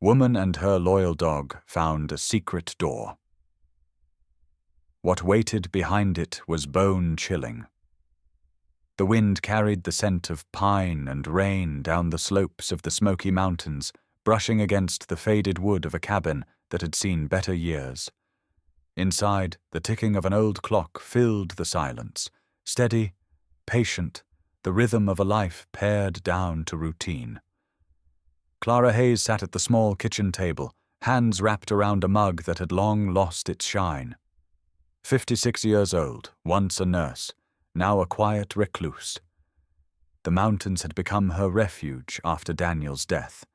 Woman and her loyal dog found a secret door. What waited behind it was bone-chilling. The wind carried the scent of pine and rain down the slopes of the Smoky Mountains, brushing against the faded wood of a cabin that had seen better years. Inside, the ticking of an old clock filled the silence, steady, patient, the rhythm of a life pared down to routine. Clara Hayes sat at the small kitchen table, hands wrapped around a mug that had long lost its shine. 56 years old, once a nurse, now a quiet recluse. The mountains had become her refuge after Daniel's death,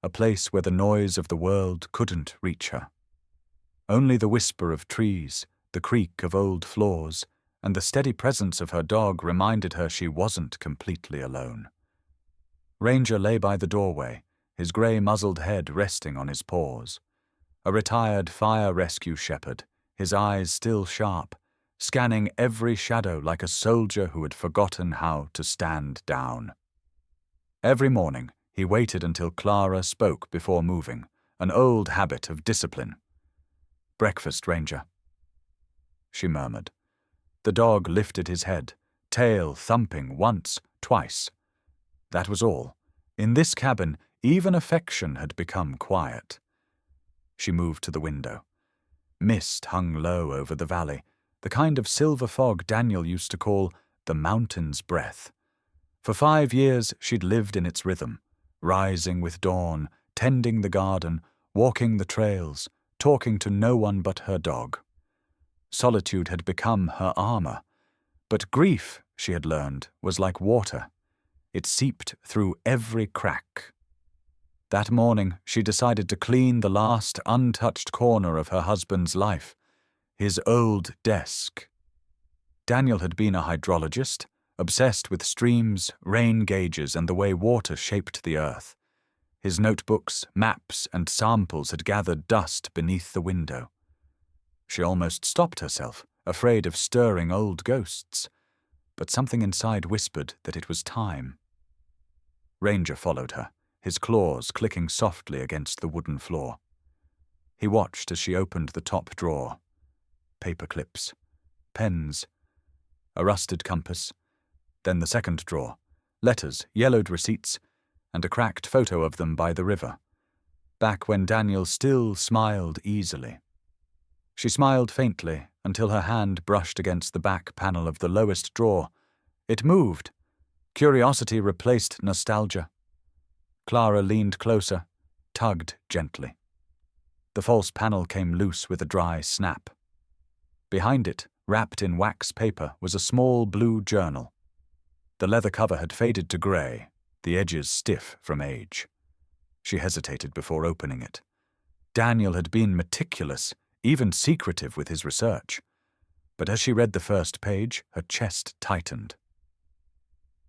a place where the noise of the world couldn't reach her. Only the whisper of trees, the creak of old floors, and the steady presence of her dog reminded her she wasn't completely alone. Ranger lay by the doorway, his grey-muzzled head resting on his paws. A retired fire rescue shepherd, his eyes still sharp, scanning every shadow like a soldier who had forgotten how to stand down. Every morning, he waited until Clara spoke before moving, an old habit of discipline. "Breakfast, Ranger," she murmured. The dog lifted his head, tail thumping once, twice. That was all. In this cabin, even affection had become quiet. She moved to the window. Mist hung low over the valley, the kind of silver fog Daniel used to call the mountain's breath. For 5 years she'd lived in its rhythm, rising with dawn, tending the garden, walking the trails, talking to no one but her dog. Solitude had become her armor, but grief, she had learned, was like water. It seeped through every crack. That morning, she decided to clean the last untouched corner of her husband's life, his old desk. Daniel had been a hydrologist, obsessed with streams, rain gauges, and the way water shaped the earth. His notebooks, maps, and samples had gathered dust beneath the window. She almost stopped herself, afraid of stirring old ghosts, but something inside whispered that it was time. Ranger followed her, his claws clicking softly against the wooden floor. He watched as she opened the top drawer. Paper clips, pens, a rusted compass, then the second drawer, letters, yellowed receipts, and a cracked photo of them by the river, back when Daniel still smiled easily. She smiled faintly until her hand brushed against the back panel of the lowest drawer. It moved. Curiosity replaced nostalgia. Clara leaned closer, tugged gently. The false panel came loose with a dry snap. Behind it, wrapped in wax paper, was a small blue journal. The leather cover had faded to grey, the edges stiff from age. She hesitated before opening it. Daniel had been meticulous, even secretive with his research. But as she read the first page, her chest tightened.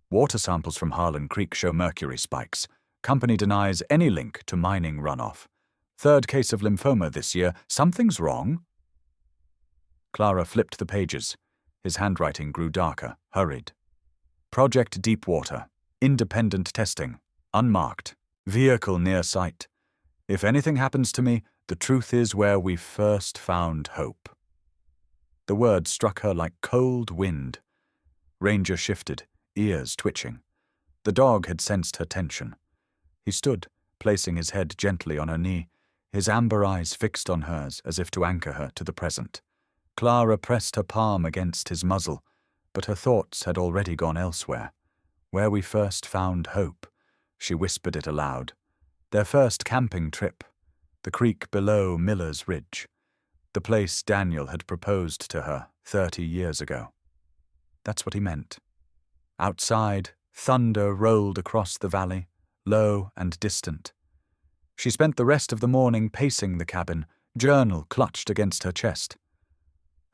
Water samples from Harlan Creek show mercury spikes. Company denies any link to mining runoff. 3rd case of lymphoma this year. Something's wrong. Clara flipped the pages. His handwriting grew darker, hurried. Project Deepwater. Independent testing. Unmarked. Vehicle near site. If anything happens to me, the truth is where we first found hope. The words struck her like cold wind. Ranger shifted, ears twitching. The dog had sensed her tension. He stood, placing his head gently on her knee, his amber eyes fixed on hers as if to anchor her to the present. Clara pressed her palm against his muzzle, but her thoughts had already gone elsewhere. Where we first found hope, she whispered it aloud. Their first camping trip, the creek below Miller's Ridge, the place Daniel had proposed to her 30 years ago. That's what he meant. Outside, thunder rolled across the valley, low and distant. She spent the rest of the morning pacing the cabin, journal clutched against her chest.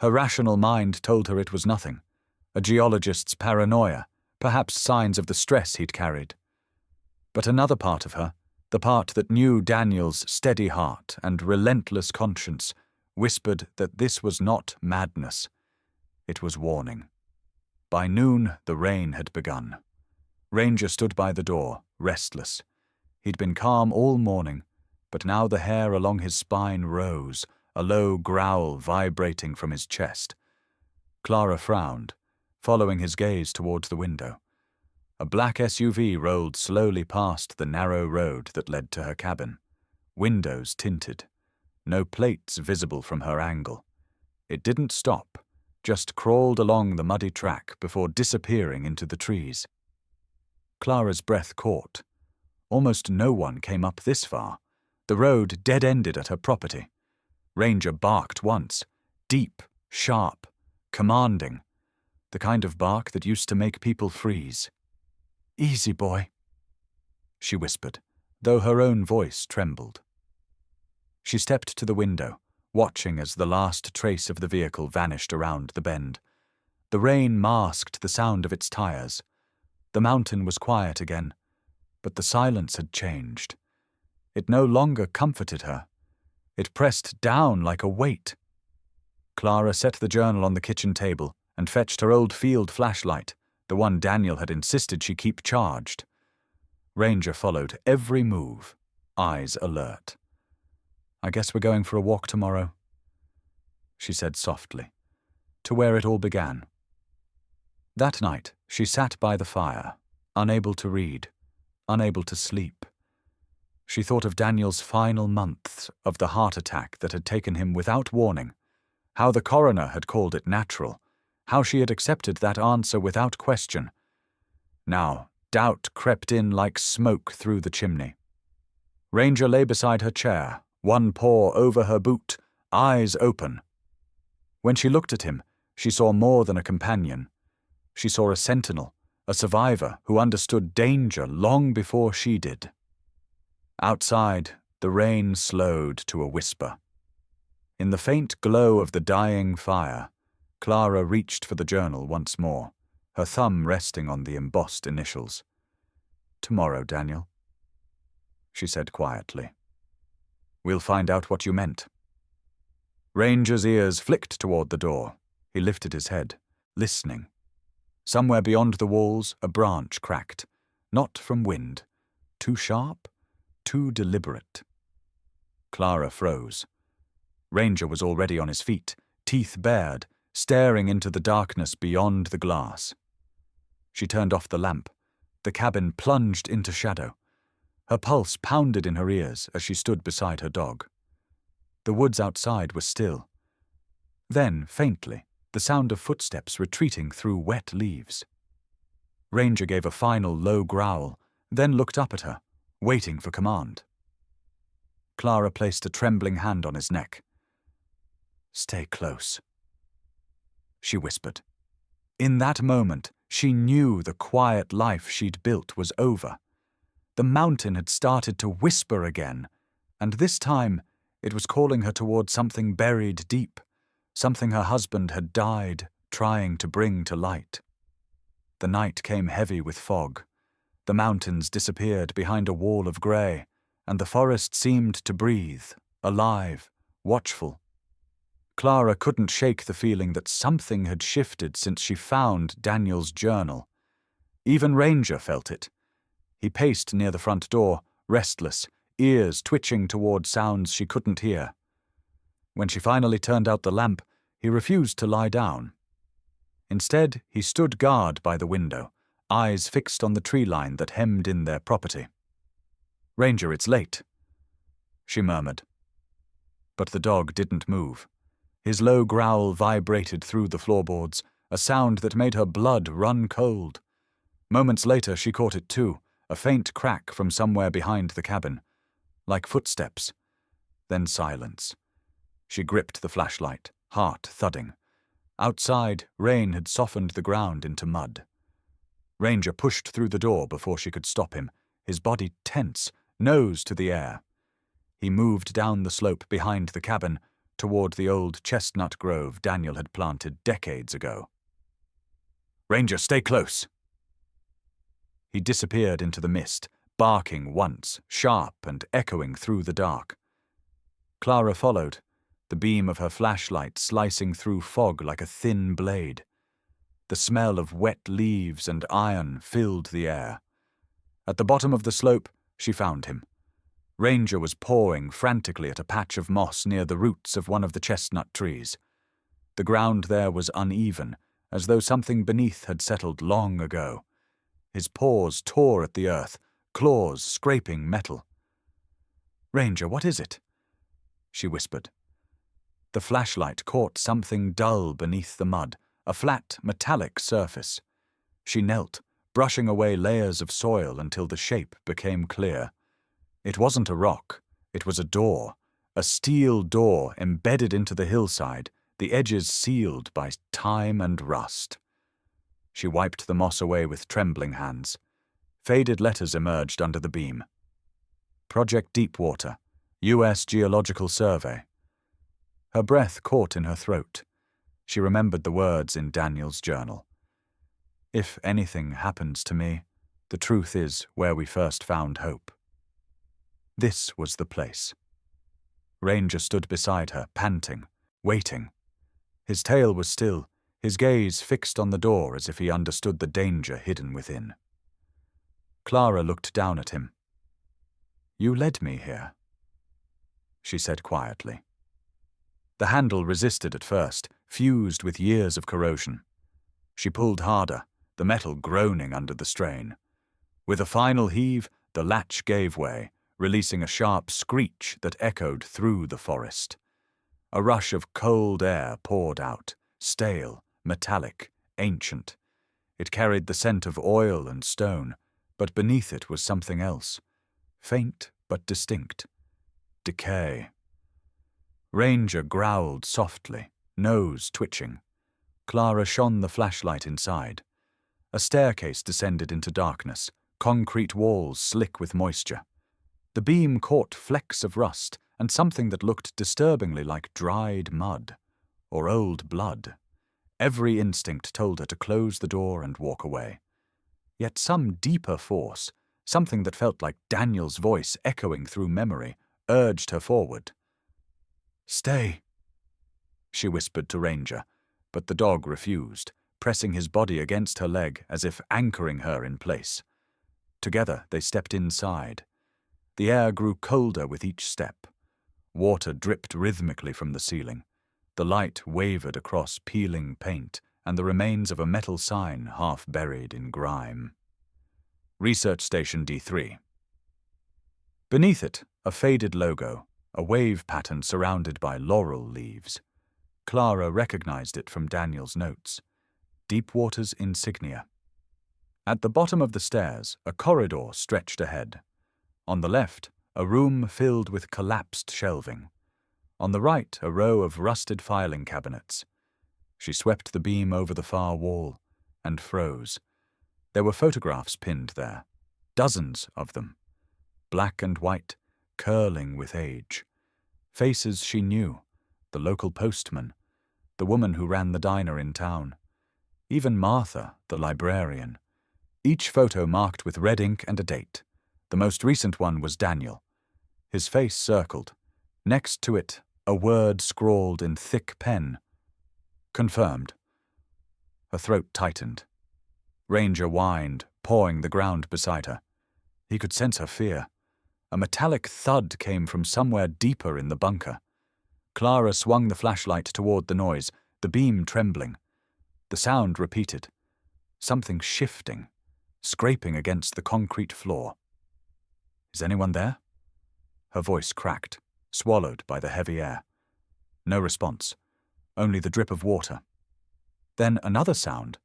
Her rational mind told her it was nothing, a geologist's paranoia, perhaps signs of the stress he'd carried. But another part of her, the part that knew Daniel's steady heart and relentless conscience, whispered that this was not madness. It was warning. By noon, the rain had begun. Ranger stood by the door, restless. He'd been calm all morning, but now the hair along his spine rose, a low growl vibrating from his chest. Clara frowned, following his gaze towards the window. A black SUV rolled slowly past the narrow road that led to her cabin. Windows tinted. No plates visible from her angle. It didn't stop, just crawled along the muddy track before disappearing into the trees. Clara's breath caught. Almost no one came up this far. The road dead-ended at her property. Ranger barked once, deep, sharp, commanding, the kind of bark that used to make people freeze. "Easy, boy," she whispered, though her own voice trembled. She stepped to the window, watching as the last trace of the vehicle vanished around the bend. The rain masked the sound of its tires. The mountain was quiet again, but the silence had changed. It no longer comforted her. It pressed down like a weight. Clara set the journal on the kitchen table and fetched her old field flashlight, the one Daniel had insisted she keep charged. Ranger followed every move, eyes alert. "I guess we're going for a walk tomorrow," she said softly, "to where it all began." That night, she sat by the fire, unable to read, unable to sleep. She thought of Daniel's final months, of the heart attack that had taken him without warning, how the coroner had called it natural, how she had accepted that answer without question. Now, doubt crept in like smoke through the chimney. Ranger lay beside her chair, one paw over her boot, eyes open. When she looked at him, she saw more than a companion. She saw a sentinel, a survivor who understood danger long before she did. Outside, the rain slowed to a whisper. In the faint glow of the dying fire, Clara reached for the journal once more, her thumb resting on the embossed initials. "Tomorrow, Daniel," she said quietly. "We'll find out what you meant." Ranger's ears flicked toward the door. He lifted his head, listening. Somewhere beyond the walls, a branch cracked. Not from wind. Too sharp? Too deliberate. Clara froze. Ranger was already on his feet, teeth bared, staring into the darkness beyond the glass. She turned off the lamp. The cabin plunged into shadow. Her pulse pounded in her ears as she stood beside her dog. The woods outside were still. Then, faintly, the sound of footsteps retreating through wet leaves. Ranger gave a final low growl, then looked up at her, waiting for command. Clara placed a trembling hand on his neck. "Stay close," she whispered. In that moment, she knew the quiet life she'd built was over. The mountain had started to whisper again, and this time it was calling her toward something buried deep, something her husband had died trying to bring to light. The night came heavy with fog. The mountains disappeared behind a wall of grey, and the forest seemed to breathe, alive, watchful. Clara couldn't shake the feeling that something had shifted since she found Daniel's journal. Even Ranger felt it. He paced near the front door, restless, ears twitching toward sounds she couldn't hear. When she finally turned out the lamp, he refused to lie down. Instead, he stood guard by the window, eyes fixed on the tree line that hemmed in their property. "Ranger, it's late," she murmured. But the dog didn't move. His low growl vibrated through the floorboards, a sound that made her blood run cold. Moments later, she caught it too, a faint crack from somewhere behind the cabin. Like footsteps. Then silence. She gripped the flashlight, heart thudding. Outside, rain had softened the ground into mud. Ranger pushed through the door before she could stop him, his body tense, nose to the air. He moved down the slope behind the cabin, toward the old chestnut grove Daniel had planted decades ago. "Ranger, stay close!" He disappeared into the mist, barking once, sharp and echoing through the dark. Clara followed, the beam of her flashlight slicing through fog like a thin blade. The smell of wet leaves and iron filled the air. At the bottom of the slope, she found him. Ranger was pawing frantically at a patch of moss near the roots of one of the chestnut trees. The ground there was uneven, as though something beneath had settled long ago. His paws tore at the earth, claws scraping metal. "Ranger, what is it?" she whispered. The flashlight caught something dull beneath the mud, a flat, metallic surface. She knelt, brushing away layers of soil until the shape became clear. It wasn't a rock, it was a door, a steel door embedded into the hillside, the edges sealed by time and rust. She wiped the moss away with trembling hands. Faded letters emerged under the beam. Project Deepwater, U.S. Geological Survey. Her breath caught in her throat. She remembered the words in Daniel's journal. "If anything happens to me, the truth is where we first found hope." This was the place. Ranger stood beside her, panting, waiting. His tail was still, his gaze fixed on the door as if he understood the danger hidden within. Clara looked down at him. "You led me here," she said quietly. The handle resisted at first, fused with years of corrosion. She pulled harder, the metal groaning under the strain. With a final heave, the latch gave way, releasing a sharp screech that echoed through the forest. A rush of cold air poured out, stale, metallic, ancient. It carried the scent of oil and stone, but beneath it was something else, faint but distinct. Decay. Ranger growled softly, nose twitching. Clara shone the flashlight inside. A staircase descended into darkness, concrete walls slick with moisture. The beam caught flecks of rust and something that looked disturbingly like dried mud or old blood. Every instinct told her to close the door and walk away. Yet some deeper force, something that felt like Daniel's voice echoing through memory, urged her forward. "Stay," she whispered to Ranger, but the dog refused, pressing his body against her leg as if anchoring her in place. Together they stepped inside. The air grew colder with each step. Water dripped rhythmically from the ceiling. The light wavered across peeling paint and the remains of a metal sign half buried in grime. Research Station D3. Beneath it, a faded logo, a wave pattern surrounded by laurel leaves. Clara recognized it from Daniel's notes. Deepwater's insignia. At the bottom of the stairs, a corridor stretched ahead. On the left, a room filled with collapsed shelving. On the right, a row of rusted filing cabinets. She swept the beam over the far wall and froze. There were photographs pinned there, dozens of them, black and white, curling with age. Faces she knew, the local postman, the woman who ran the diner in town, even Martha, the librarian. Each photo marked with red ink and a date. The most recent one was Daniel. His face circled. Next to it, a word scrawled in thick pen. Confirmed. Her throat tightened. Ranger whined, pawing the ground beside her. He could sense her fear. A metallic thud came from somewhere deeper in the bunker. Clara swung the flashlight toward the noise, the beam trembling. The sound repeated. Something shifting, scraping against the concrete floor. "Is anyone there?" Her voice cracked, swallowed by the heavy air. No response, only the drip of water. Then another sound,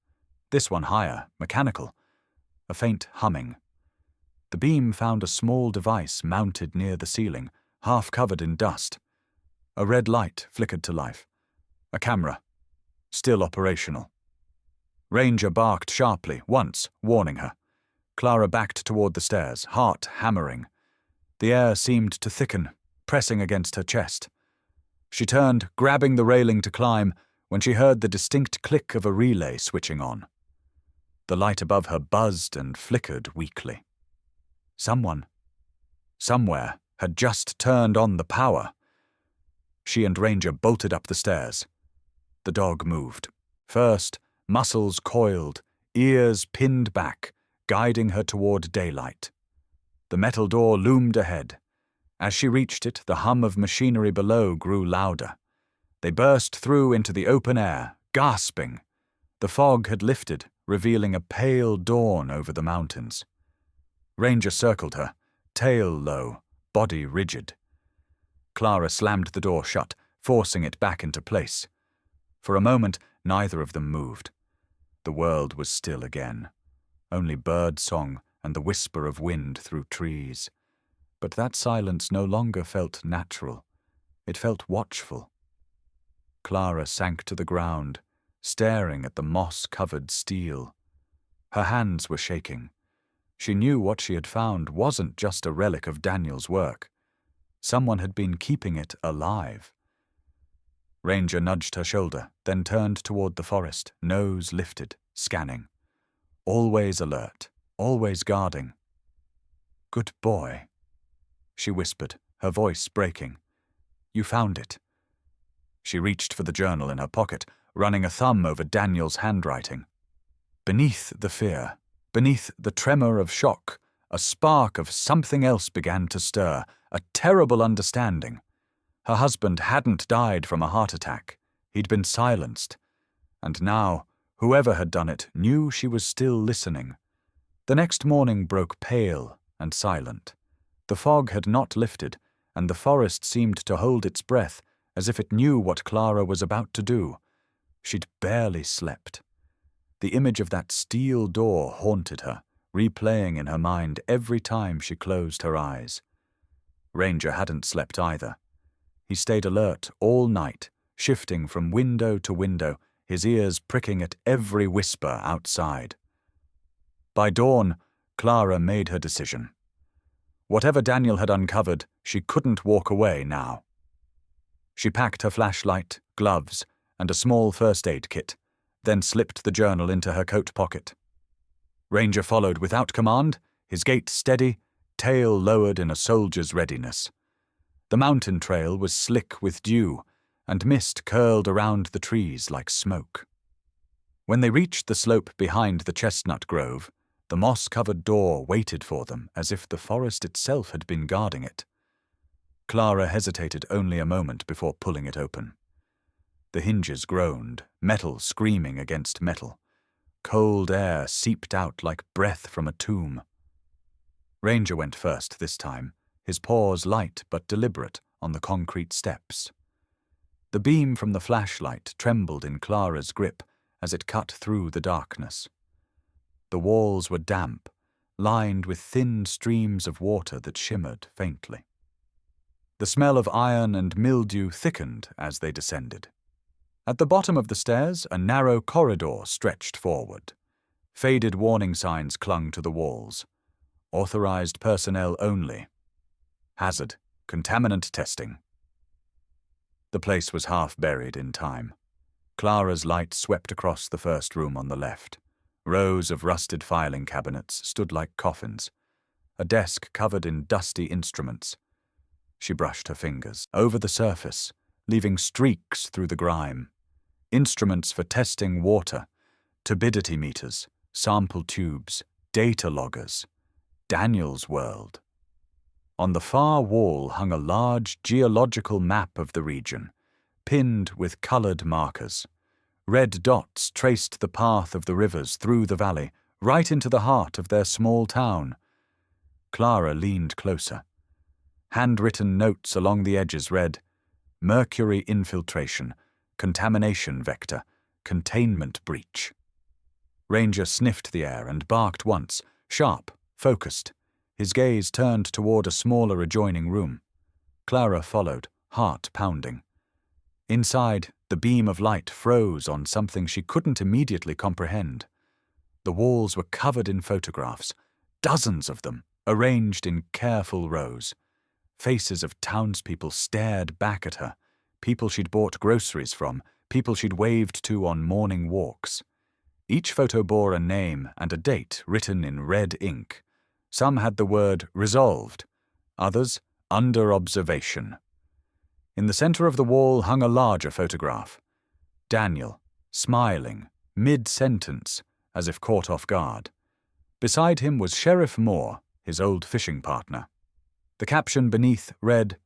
this one higher, mechanical, a faint humming. The beam found a small device mounted near the ceiling, half covered in dust. A red light flickered to life. A camera, still operational. Ranger barked sharply, once, warning her. Clara backed toward the stairs, heart hammering. The air seemed to thicken, pressing against her chest. She turned, grabbing the railing to climb, when she heard the distinct click of a relay switching on. The light above her buzzed and flickered weakly. Someone, somewhere, had just turned on the power. She and Ranger bolted up the stairs. The dog moved. First, muscles coiled, ears pinned back, guiding her toward daylight. The metal door loomed ahead. As she reached it, the hum of machinery below grew louder. They burst through into the open air, gasping. The fog had lifted, revealing a pale dawn over the mountains. Ranger circled her, tail low, body rigid. Clara slammed the door shut, forcing it back into place. For a moment, neither of them moved. The world was still again. Only bird song and the whisper of wind through trees. But that silence no longer felt natural. It felt watchful. Clara sank to the ground, staring at the moss-covered steel. Her hands were shaking. She knew what she had found wasn't just a relic of Daniel's work. Someone had been keeping it alive. Ranger nudged her shoulder, then turned toward the forest, nose lifted, scanning. Always alert, always guarding. "Good boy," she whispered, her voice breaking. "You found it." She reached for the journal in her pocket, running a thumb over Daniel's handwriting. Beneath the fear, beneath the tremor of shock, a spark of something else began to stir, a terrible understanding. Her husband hadn't died from a heart attack. He'd been silenced. And now, whoever had done it knew she was still listening. The next morning broke pale and silent. The fog had not lifted, and the forest seemed to hold its breath, as if it knew what Clara was about to do. She'd barely slept. The image of that steel door haunted her, replaying in her mind every time she closed her eyes. Ranger hadn't slept either. He stayed alert all night, shifting from window to window, his ears pricking at every whisper outside. By dawn, Clara made her decision. Whatever Daniel had uncovered, she couldn't walk away now. She packed her flashlight, gloves, and a small first aid kit, then slipped the journal into her coat pocket. Ranger followed without command, his gait steady, tail lowered in a soldier's readiness. The mountain trail was slick with dew, and mist curled around the trees like smoke. When they reached the slope behind the chestnut grove, the moss-covered door waited for them as if the forest itself had been guarding it. Clara hesitated only a moment before pulling it open. The hinges groaned, metal screaming against metal. Cold air seeped out like breath from a tomb. Ranger went first this time, his paws light but deliberate on the concrete steps. The beam from the flashlight trembled in Clara's grip as it cut through the darkness. The walls were damp, lined with thin streams of water that shimmered faintly. The smell of iron and mildew thickened as they descended. At the bottom of the stairs, a narrow corridor stretched forward. Faded warning signs clung to the walls. Authorized personnel only. Hazard, contaminant testing. The place was half buried in time. Clara's light swept across the first room on the left. Rows of rusted filing cabinets stood like coffins. A desk covered in dusty instruments. She brushed her fingers over the surface, leaving streaks through the grime. Instruments for testing water, turbidity meters, sample tubes, data loggers. Daniel's world. On the far wall hung a large geological map of the region, pinned with colored markers. Red dots traced the path of the rivers through the valley, right into the heart of their small town. Clara leaned closer. Handwritten notes along the edges read, "Mercury infiltration, contamination vector, containment breach." Ranger sniffed the air and barked once, sharp, focused. His gaze turned toward a smaller adjoining room. Clara followed, heart pounding. Inside, the beam of light froze on something she couldn't immediately comprehend. The walls were covered in photographs, dozens of them, arranged in careful rows. Faces of townspeople stared back at her, people she'd bought groceries from, people she'd waved to on morning walks. Each photo bore a name and a date written in red ink. Some had the word resolved, others under observation. In the center of the wall hung a larger photograph. Daniel, smiling, mid-sentence, as if caught off guard. Beside him was Sheriff Moore, his old fishing partner. The caption beneath read,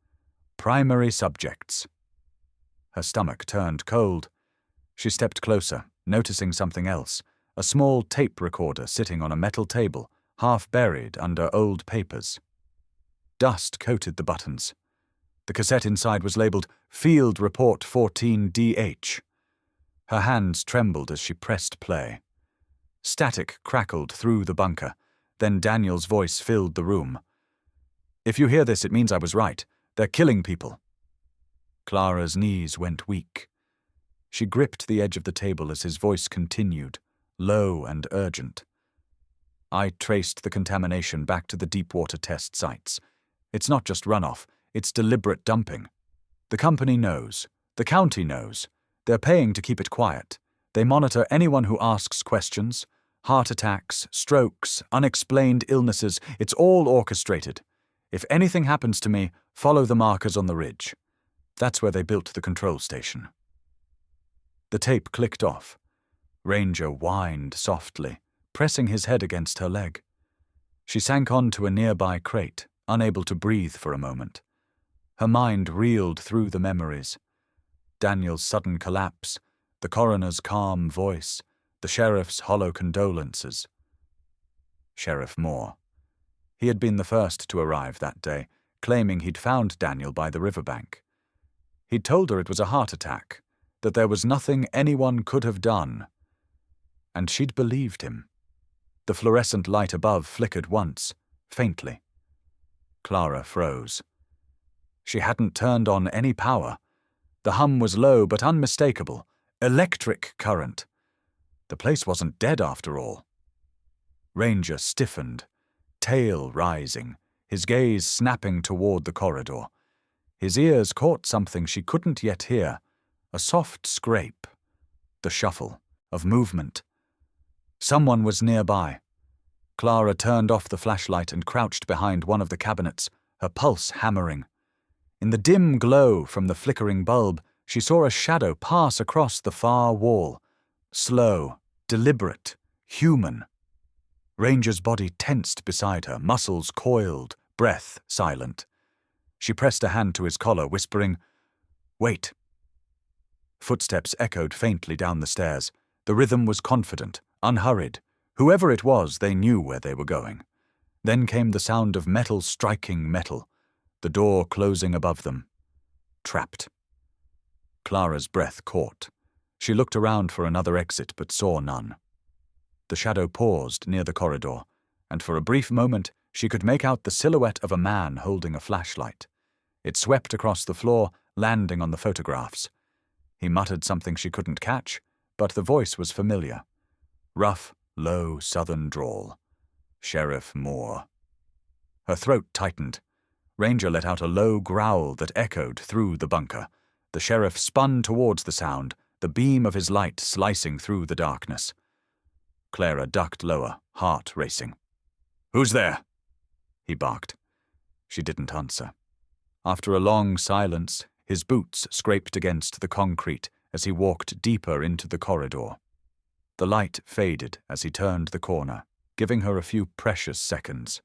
"Primary Subjects." Her stomach turned cold. She stepped closer, noticing something else, a small tape recorder sitting on a metal table, half buried under old papers. Dust coated the buttons. The cassette inside was labeled Field Report 14DH. Her hands trembled as she pressed play. Static crackled through the bunker. Then Daniel's voice filled the room. "If you hear this, it means I was right. They're killing people." Clara's knees went weak. She gripped the edge of the table as his voice continued, low and urgent. "I traced the contamination back to the deep-water test sites. It's not just runoff, it's deliberate dumping. The company knows. The county knows. They're paying to keep it quiet. They monitor anyone who asks questions. Heart attacks, strokes, unexplained illnesses, it's all orchestrated. If anything happens to me, follow the markers on the ridge. That's where they built the control station." The tape clicked off. Ranger whined softly, pressing his head against her leg. She sank onto a nearby crate, unable to breathe for a moment. Her mind reeled through the memories. Daniel's sudden collapse, the coroner's calm voice, the sheriff's hollow condolences. Sheriff Moore. He had been the first to arrive that day, claiming he'd found Daniel by the riverbank. He'd told her it was a heart attack, that there was nothing anyone could have done. And she'd believed him. The fluorescent light above flickered once, faintly. Clara froze. She hadn't turned on any power. The hum was low but unmistakable. Electric current. The place wasn't dead after all. Ranger stiffened, tail rising, his gaze snapping toward the corridor. His ears caught something she couldn't yet hear, a soft scrape, the shuffle of movement. Someone was nearby. Clara turned off the flashlight and crouched behind one of the cabinets, her pulse hammering. In the dim glow from the flickering bulb, she saw a shadow pass across the far wall. Slow, deliberate, human. Ranger's body tensed beside her, muscles coiled, breath silent. She pressed a hand to his collar, whispering, "Wait." Footsteps echoed faintly down the stairs. The rhythm was confident, unhurried. Whoever it was, they knew where they were going. Then came the sound of metal striking metal, the door closing above them. Trapped. Clara's breath caught. She looked around for another exit, but saw none. The shadow paused near the corridor, and for a brief moment she could make out the silhouette of a man holding a flashlight. It swept across the floor, landing on the photographs. He muttered something she couldn't catch, but the voice was familiar. Rough, low southern drawl. Sheriff Moore. Her throat tightened. Ranger let out a low growl that echoed through the bunker. The sheriff spun towards the sound, the beam of his light slicing through the darkness. Clara ducked lower, heart racing. "Who's there?" he barked. She didn't answer. After a long silence, his boots scraped against the concrete as he walked deeper into the corridor. The light faded as he turned the corner, giving her a few precious seconds.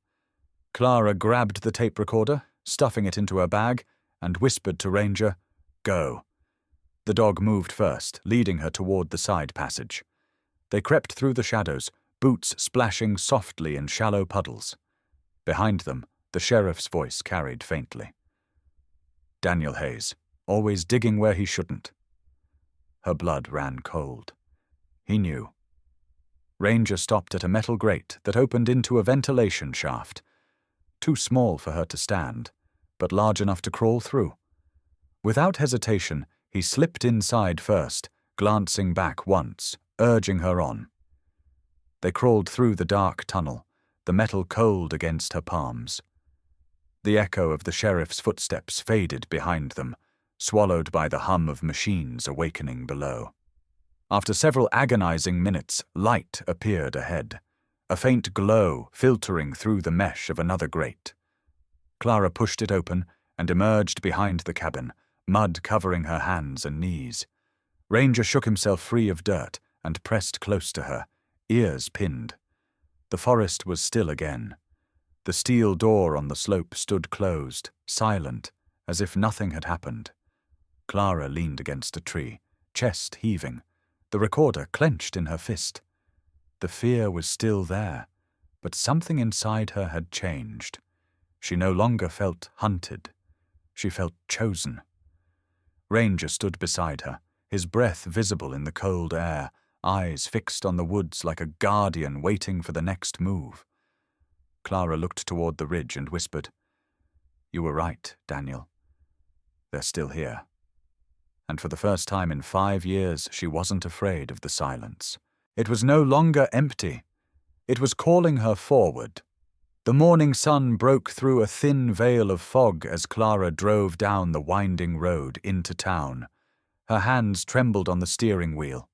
Clara grabbed the tape recorder, stuffing it into her bag, and whispered to Ranger, "Go." The dog moved first, leading her toward the side passage. They crept through the shadows, boots splashing softly in shallow puddles. Behind them, the sheriff's voice carried faintly. Daniel Hayes, always digging where he shouldn't. Her blood ran cold. He knew. Ranger stopped at a metal grate that opened into a ventilation shaft. Too small for her to stand, but large enough to crawl through. Without hesitation, he slipped inside first, glancing back once, urging her on. They crawled through the dark tunnel, the metal cold against her palms. The echo of the sheriff's footsteps faded behind them, swallowed by the hum of machines awakening below. After several agonizing minutes, light appeared ahead, a faint glow filtering through the mesh of another grate. Clara pushed it open and emerged behind the cabin, mud covering her hands and knees. Ranger shook himself free of dirt and pressed close to her, ears pinned. The forest was still again. The steel door on the slope stood closed, silent, as if nothing had happened. Clara leaned against a tree, chest heaving, the recorder clenched in her fist. The fear was still there, but something inside her had changed. She no longer felt hunted. She felt chosen. Ranger stood beside her, his breath visible in the cold air, eyes fixed on the woods like a guardian waiting for the next move. Clara looked toward the ridge and whispered, "You were right, Daniel. They're still here." And for the first time in 5 years, she wasn't afraid of the silence. It was no longer empty. It was calling her forward. The morning sun broke through a thin veil of fog as Clara drove down the winding road into town. Her hands trembled on the steering wheel.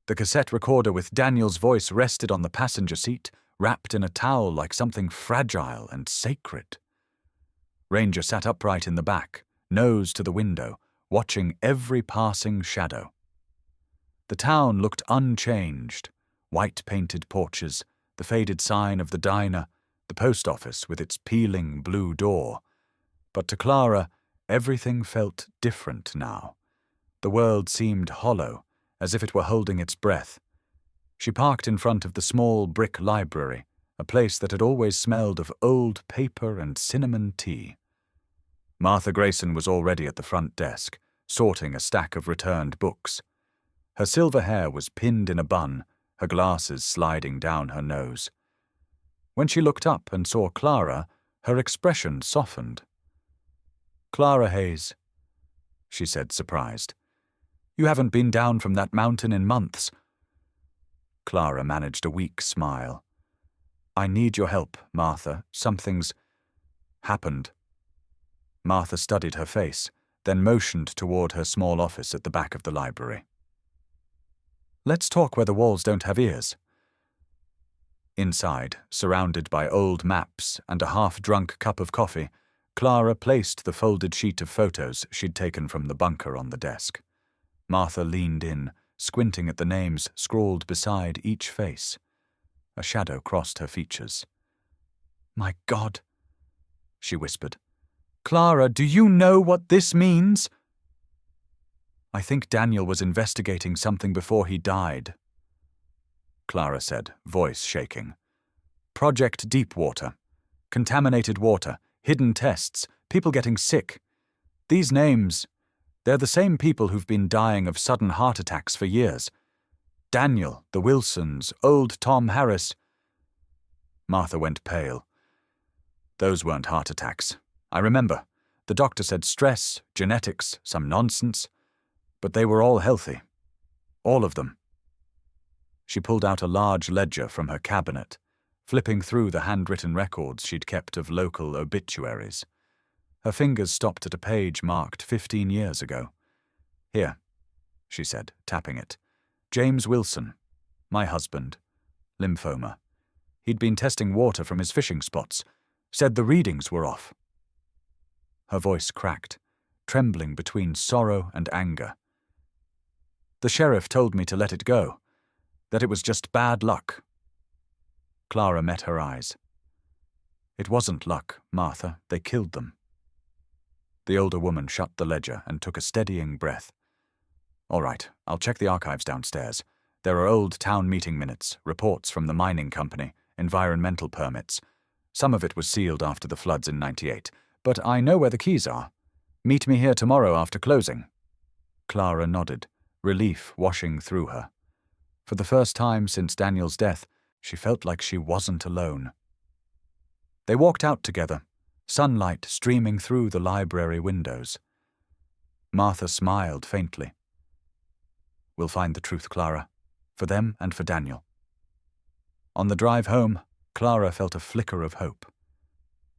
The cassette recorder with Daniel's voice rested on the passenger seat, wrapped in a towel like something fragile and sacred. Ranger sat upright in the back, nose to the window, watching every passing shadow. The town looked unchanged. White-painted porches, the faded sign of the diner, the post office with its peeling blue door. But to Clara, everything felt different now. The world seemed hollow, as if it were holding its breath. She parked in front of the small brick library, a place that had always smelled of old paper and cinnamon tea. Martha Grayson was already at the front desk, sorting a stack of returned books. Her silver hair was pinned in a bun, her glasses sliding down her nose. When she looked up and saw Clara, her expression softened. "Clara Hayes," she said, surprised. "You haven't been down from that mountain in months." Clara managed a weak smile. "I need your help, Martha. Something's happened." Martha studied her face, then motioned toward her small office at the back of the library. "Let's talk where the walls don't have ears." Inside, surrounded by old maps and a half-drunk cup of coffee, Clara placed the folded sheet of photos she'd taken from the bunker on the desk. Martha leaned in, squinting at the names scrawled beside each face. A shadow crossed her features. "My God," she whispered. "Clara, do you know what this means?" "I think Daniel was investigating something before he died," Clara said, voice shaking. "Project Deepwater. Contaminated water, hidden tests, people getting sick. These names, they're the same people who've been dying of sudden heart attacks for years. Daniel, the Wilsons, old Tom Harris." Martha went pale. "Those weren't heart attacks. I remember. The doctor said stress, genetics, some nonsense. But they were all healthy. All of them." She pulled out a large ledger from her cabinet, flipping through the handwritten records she'd kept of local obituaries. Her fingers stopped at a page marked 15 years ago. "Here," she said, tapping it. "James Wilson, my husband, lymphoma. He'd been testing water from his fishing spots, said the readings were off." Her voice cracked, trembling between sorrow and anger. "The sheriff told me to let it go, that it was just bad luck." Clara met her eyes. "It wasn't luck, Martha. They killed them." The older woman shut the ledger and took a steadying breath. "All right, I'll check the archives downstairs. There are old town meeting minutes, reports from the mining company, environmental permits. Some of it was sealed after the floods in '98, but I know where the keys are. Meet me here tomorrow after closing." Clara nodded, relief washing through her. For the first time since Daniel's death, she felt like she wasn't alone. They walked out together, sunlight streaming through the library windows. Martha smiled faintly. "We'll find the truth, Clara, for them and for Daniel." On the drive home, Clara felt a flicker of hope.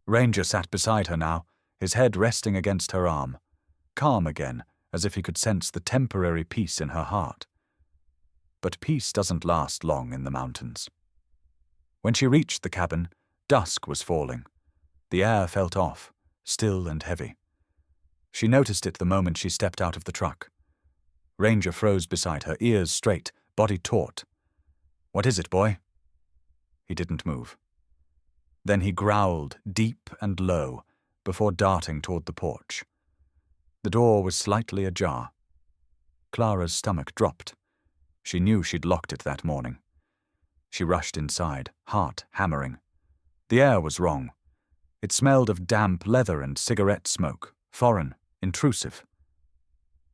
Ranger sat beside her now, his head resting against her arm, calm again, as if he could sense the temporary peace in her heart. But peace doesn't last long in the mountains. When she reached the cabin, dusk was falling. The air felt off, still and heavy. She noticed it the moment she stepped out of the truck. Ranger froze beside her, ears straight, body taut. "What is it, boy?" He didn't move. Then he growled, deep and low, before darting toward the porch. The door was slightly ajar. Clara's stomach dropped. She knew she'd locked it that morning. She rushed inside, heart hammering. The air was wrong. It smelled of damp leather and cigarette smoke, foreign, intrusive.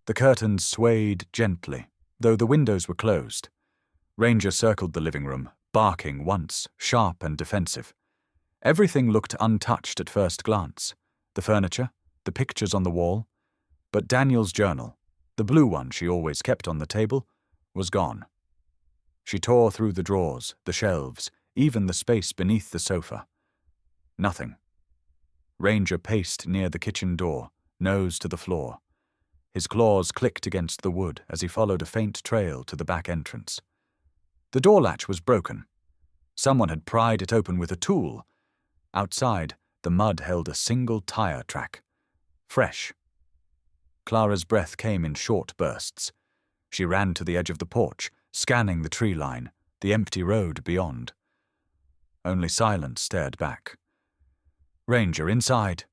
The curtains swayed gently, though the windows were closed. Ranger circled the living room, barking once, sharp and defensive. Everything looked untouched at first glance. The furniture, the pictures on the wall. But Daniel's journal, the blue one she always kept on the table, was gone. She tore through the drawers, the shelves, even the space beneath the sofa. Nothing. Ranger paced near the kitchen door, nose to the floor. His claws clicked against the wood as he followed a faint trail to the back entrance. The door latch was broken. Someone had pried it open with a tool. Outside, the mud held a single tire track. Fresh. Clara's breath came in short bursts. She ran to the edge of the porch, scanning the tree line, the empty road beyond. Only silence stared back. "Ranger, inside,"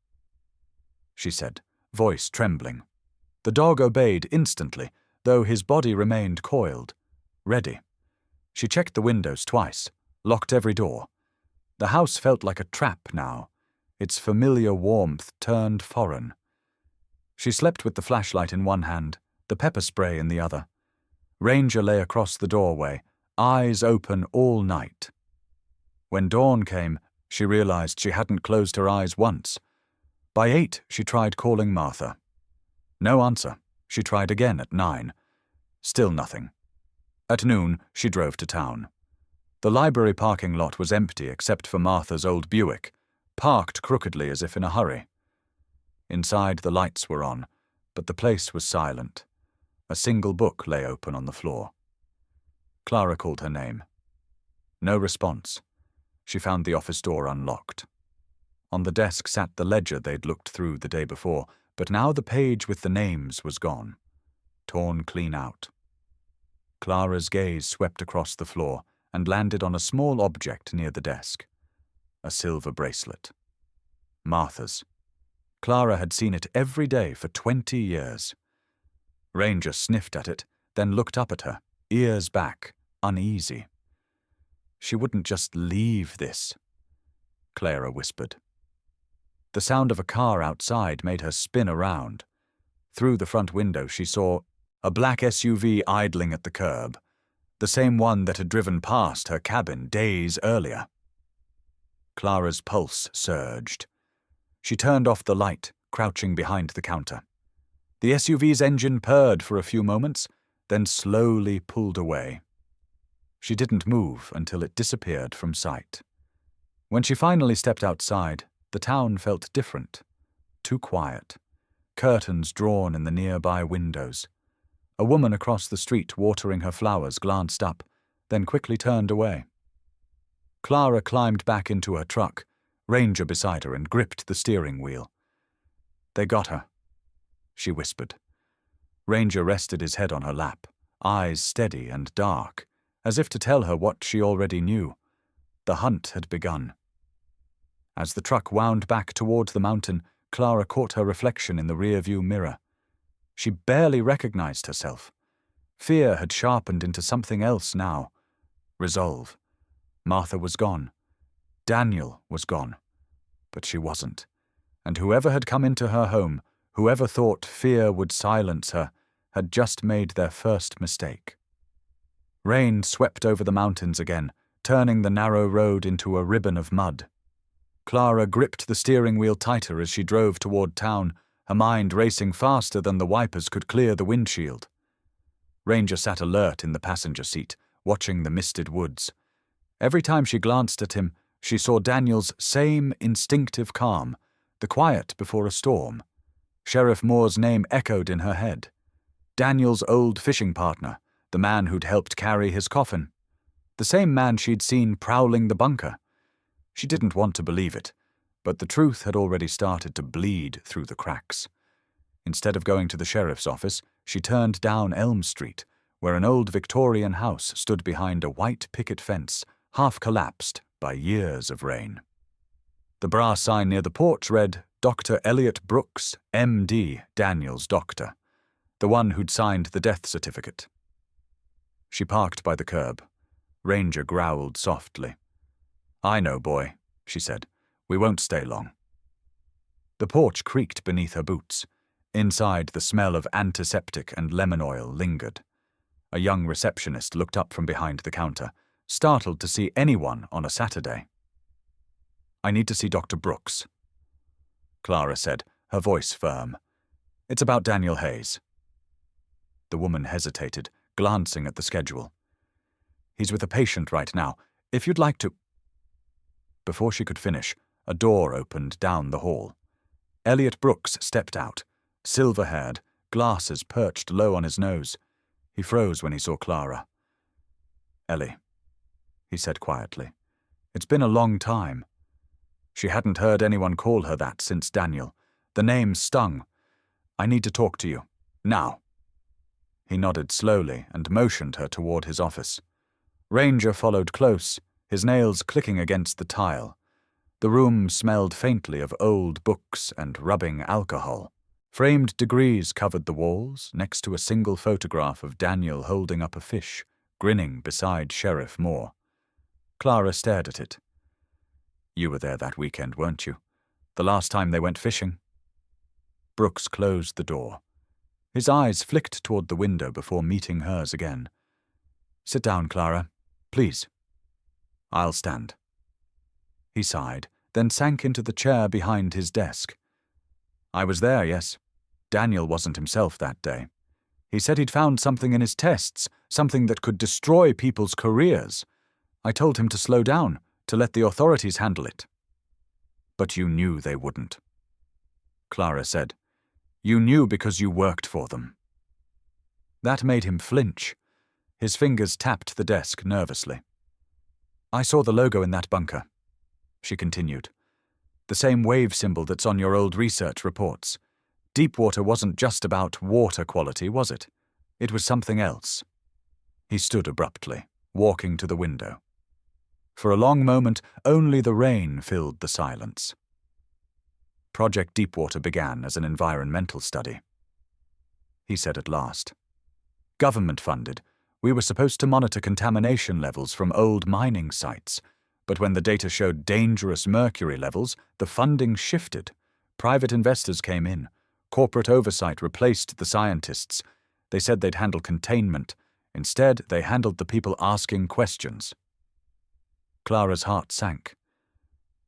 she said, voice trembling. The dog obeyed instantly, though his body remained coiled, ready. She checked the windows twice, locked every door. The house felt like a trap now, its familiar warmth turned foreign. She slept with the flashlight in one hand, the pepper spray in the other. Ranger lay across the doorway, eyes open all night. When dawn came, she realized she hadn't closed her eyes once. By 8, she tried calling Martha. No answer. She tried again at 9. Still nothing. At noon, she drove to town. The library parking lot was empty except for Martha's old Buick, parked crookedly as if in a hurry. Inside, the lights were on, but the place was silent. A single book lay open on the floor. Clara called her name. No response. She found the office door unlocked. On the desk sat the ledger they'd looked through the day before, but now the page with the names was gone, torn clean out. Clara's gaze swept across the floor and landed on a small object near the desk. A silver bracelet. Martha's. Clara had seen it every day for 20 years. Ranger sniffed at it, then looked up at her, ears back, uneasy. She wouldn't just leave this, Clara whispered. The sound of a car outside made her spin around. Through the front window she saw a black SUV idling at the curb, the same one that had driven past her cabin days earlier. Clara's pulse surged. She turned off the light, crouching behind the counter. The SUV's engine purred for a few moments, then slowly pulled away. She didn't move until it disappeared from sight. When she finally stepped outside, the town felt different, too quiet. Curtains drawn in the nearby windows. A woman across the street watering her flowers glanced up, then quickly turned away. Clara climbed back into her truck, Ranger beside her, and gripped the steering wheel. "They got her," she whispered. Ranger rested his head on her lap, eyes steady and dark, as if to tell her what she already knew. The hunt had begun. As the truck wound back toward the mountain, Clara caught her reflection in the rearview mirror. She barely recognized herself. Fear had sharpened into something else now. Resolve. Martha was gone. Daniel was gone. But she wasn't. And whoever had come into her home, whoever thought fear would silence her, had just made their first mistake. Rain swept over the mountains again, turning the narrow road into a ribbon of mud. Clara gripped the steering wheel tighter as she drove toward town, her mind racing faster than the wipers could clear the windshield. Ranger sat alert in the passenger seat, watching the misted woods. Every time she glanced at him, she saw Daniel's same instinctive calm, the quiet before a storm. Sheriff Moore's name echoed in her head. Daniel's old fishing partner, the man who'd helped carry his coffin. The same man she'd seen prowling the bunker. She didn't want to believe it, but the truth had already started to bleed through the cracks. Instead of going to the sheriff's office, she turned down Elm Street, where an old Victorian house stood behind a white picket fence, half collapsed by years of rain. The brass sign near the porch read, Dr. Elliot Brooks, M.D., Daniel's doctor, the one who'd signed the death certificate. She parked by the curb. Ranger growled softly. "I know, boy," she said. "We won't stay long." The porch creaked beneath her boots. Inside, the smell of antiseptic and lemon oil lingered. A young receptionist looked up from behind the counter, startled to see anyone on a Saturday. "I need to see Dr. Brooks," Clara said, her voice firm. "It's about Daniel Hayes." The woman hesitated, glancing at the schedule. "He's with a patient right now. If you'd like to—" Before she could finish, a door opened down the hall. Elliot Brooks stepped out, silver-haired, glasses perched low on his nose. He froze when he saw Clara. "Ellie," he said quietly. "It's been a long time." She hadn't heard anyone call her that since Daniel. The name stung. "I need to talk to you. Now." He nodded slowly and motioned her toward his office. Ranger followed close, his nails clicking against the tile. The room smelled faintly of old books and rubbing alcohol. Framed degrees covered the walls, next to a single photograph of Daniel holding up a fish, grinning beside Sheriff Moore. Clara stared at it. "You were there that weekend, weren't you? The last time they went fishing?" Brooks closed the door. His eyes flicked toward the window before meeting hers again. "Sit down, Clara. Please." "I'll stand." He sighed, then sank into the chair behind his desk. "I was there, yes. Daniel wasn't himself that day. He said he'd found something in his tests, something that could destroy people's careers. I told him to slow down, to let the authorities handle it." "But you knew they wouldn't," Clara said. "You knew because you worked for them." That made him flinch. His fingers tapped the desk nervously. "I saw the logo in that bunker," she continued. "The same wave symbol that's on your old research reports. Deepwater wasn't just about water quality, was it? It was something else." He stood abruptly, walking to the window. For a long moment, only the rain filled the silence. Project Deepwater began as an environmental study. He said at last. "Government-funded. We were supposed to monitor contamination levels from old mining sites, but when the data showed dangerous mercury levels, the funding shifted. Private investors came in. Corporate oversight replaced the scientists. They said they'd handle containment. Instead, they handled the people asking questions." Clara's heart sank.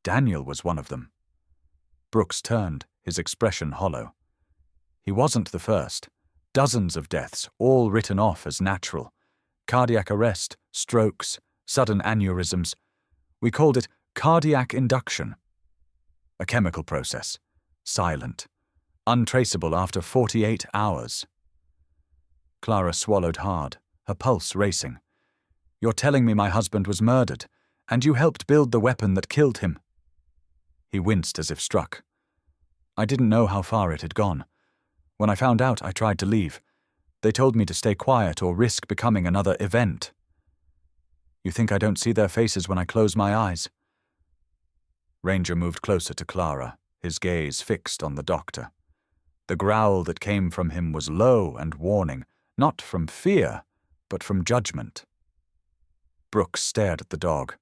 Daniel was one of them. Brooks turned, his expression hollow. He wasn't the first. Dozens of deaths, all written off as natural. Cardiac arrest, strokes, sudden aneurysms. We called it cardiac induction. A chemical process. Silent. Untraceable after 48 hours. Clara swallowed hard, her pulse racing. "You're telling me my husband was murdered, and you helped build the weapon that killed him." He winced as if struck. "I didn't know how far it had gone. When I found out, I tried to leave. They told me to stay quiet or risk becoming another event." "You think I don't see their faces when I close my eyes?" Ranger moved closer to Clara, his gaze fixed on the doctor. The growl that came from him was low and warning, not from fear, but from judgment. Brooks stared at the dog.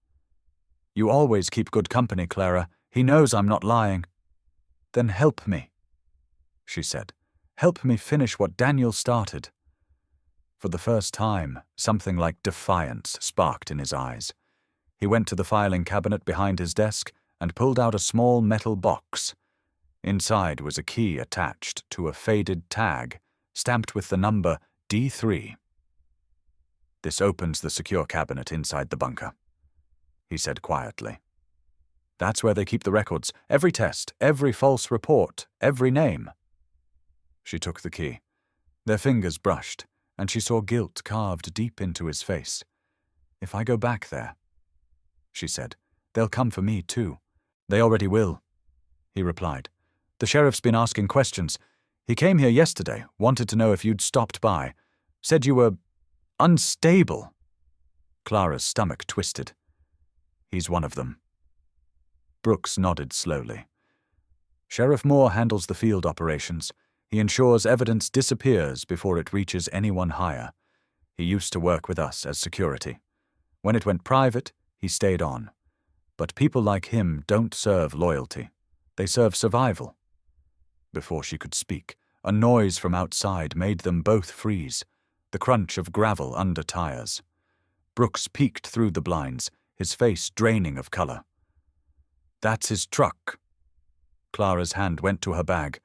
"You always keep good company, Clara. He knows I'm not lying." "Then help me," she said. "Help me finish what Daniel started." For the first time, something like defiance sparked in his eyes. He went to the filing cabinet behind his desk and pulled out a small metal box. Inside was a key attached to a faded tag, stamped with the number D3. "This opens the secure cabinet inside the bunker," he said quietly. "That's where they keep the records, every test, every false report, every name." She took the key. Their fingers brushed, and she saw guilt carved deep into his face. "If I go back there," she said, "they'll come for me too." "They already will," he replied. "The sheriff's been asking questions. He came here yesterday, wanted to know if you'd stopped by. Said you were unstable." Clara's stomach twisted. "He's one of them." Brooks nodded slowly. Sheriff Moore handles the field operations. He ensures evidence disappears before it reaches anyone higher. He used to work with us as security. When it went private, he stayed on. But people like him don't serve loyalty. They serve survival. Before she could speak, a noise from outside made them both freeze, the crunch of gravel under tires. Brooks peeked through the blinds, his face draining of color. "That's his truck." Clara's hand went to her bag.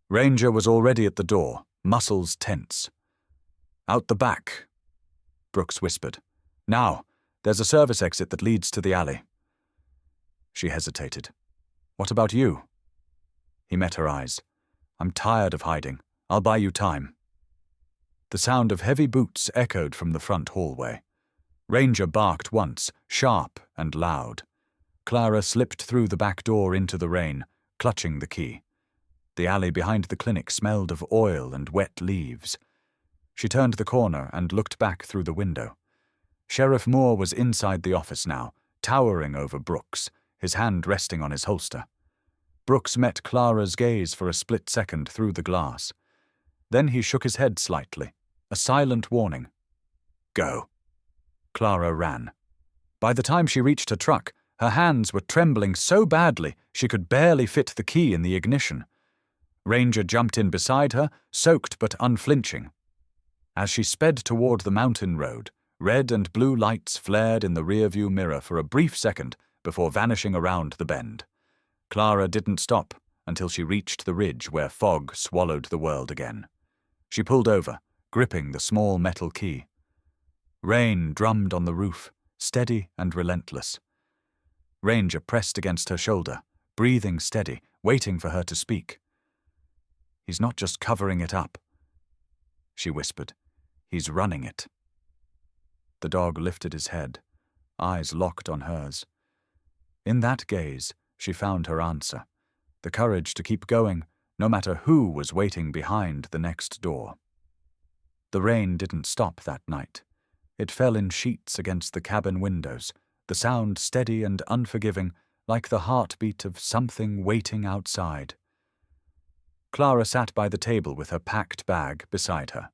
Ranger was already at the door, muscles tense. "Out the back," Brooks whispered. "Now, there's a service exit that leads to the alley." She hesitated. "What about you?" He met her eyes. "I'm tired of hiding. I'll buy you time." The sound of heavy boots echoed from the front hallway. Ranger barked once, sharp and loud. Clara slipped through the back door into the rain, clutching the key. The alley behind the clinic smelled of oil and wet leaves. She turned the corner and looked back through the window. Sheriff Moore was inside the office now, towering over Brooks, his hand resting on his holster. Brooks met Clara's gaze for a split second through the glass. Then he shook his head slightly, a silent warning. "Go." Clara ran. By the time she reached her truck, her hands were trembling so badly she could barely fit the key in the ignition. Ranger jumped in beside her, soaked but unflinching. As she sped toward the mountain road, red and blue lights flared in the rearview mirror for a brief second before vanishing around the bend. Clara didn't stop until she reached the ridge where fog swallowed the world again. She pulled over, gripping the small metal key. Rain drummed on the roof, steady and relentless. Ranger pressed against her shoulder, breathing steady, waiting for her to speak. "He's not just covering it up," she whispered. "He's running it." The dog lifted his head, eyes locked on hers. In that gaze, she found her answer, the courage to keep going, no matter who was waiting behind the next door. The rain didn't stop that night. It fell in sheets against the cabin windows, the sound steady and unforgiving, like the heartbeat of something waiting outside. Clara sat by the table with her packed bag beside her.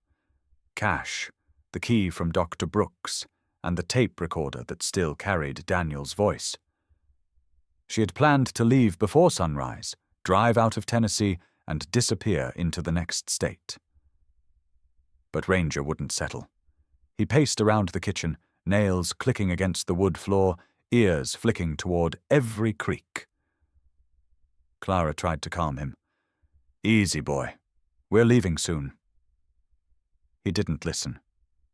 Cash, the key from Dr. Brooks, and the tape recorder that still carried Daniel's voice. She had planned to leave before sunrise, drive out of Tennessee, and disappear into the next state. But Ranger wouldn't settle. He paced around the kitchen, nails clicking against the wood floor, ears flicking toward every creak. Clara tried to calm him. "Easy, boy. We're leaving soon." He didn't listen.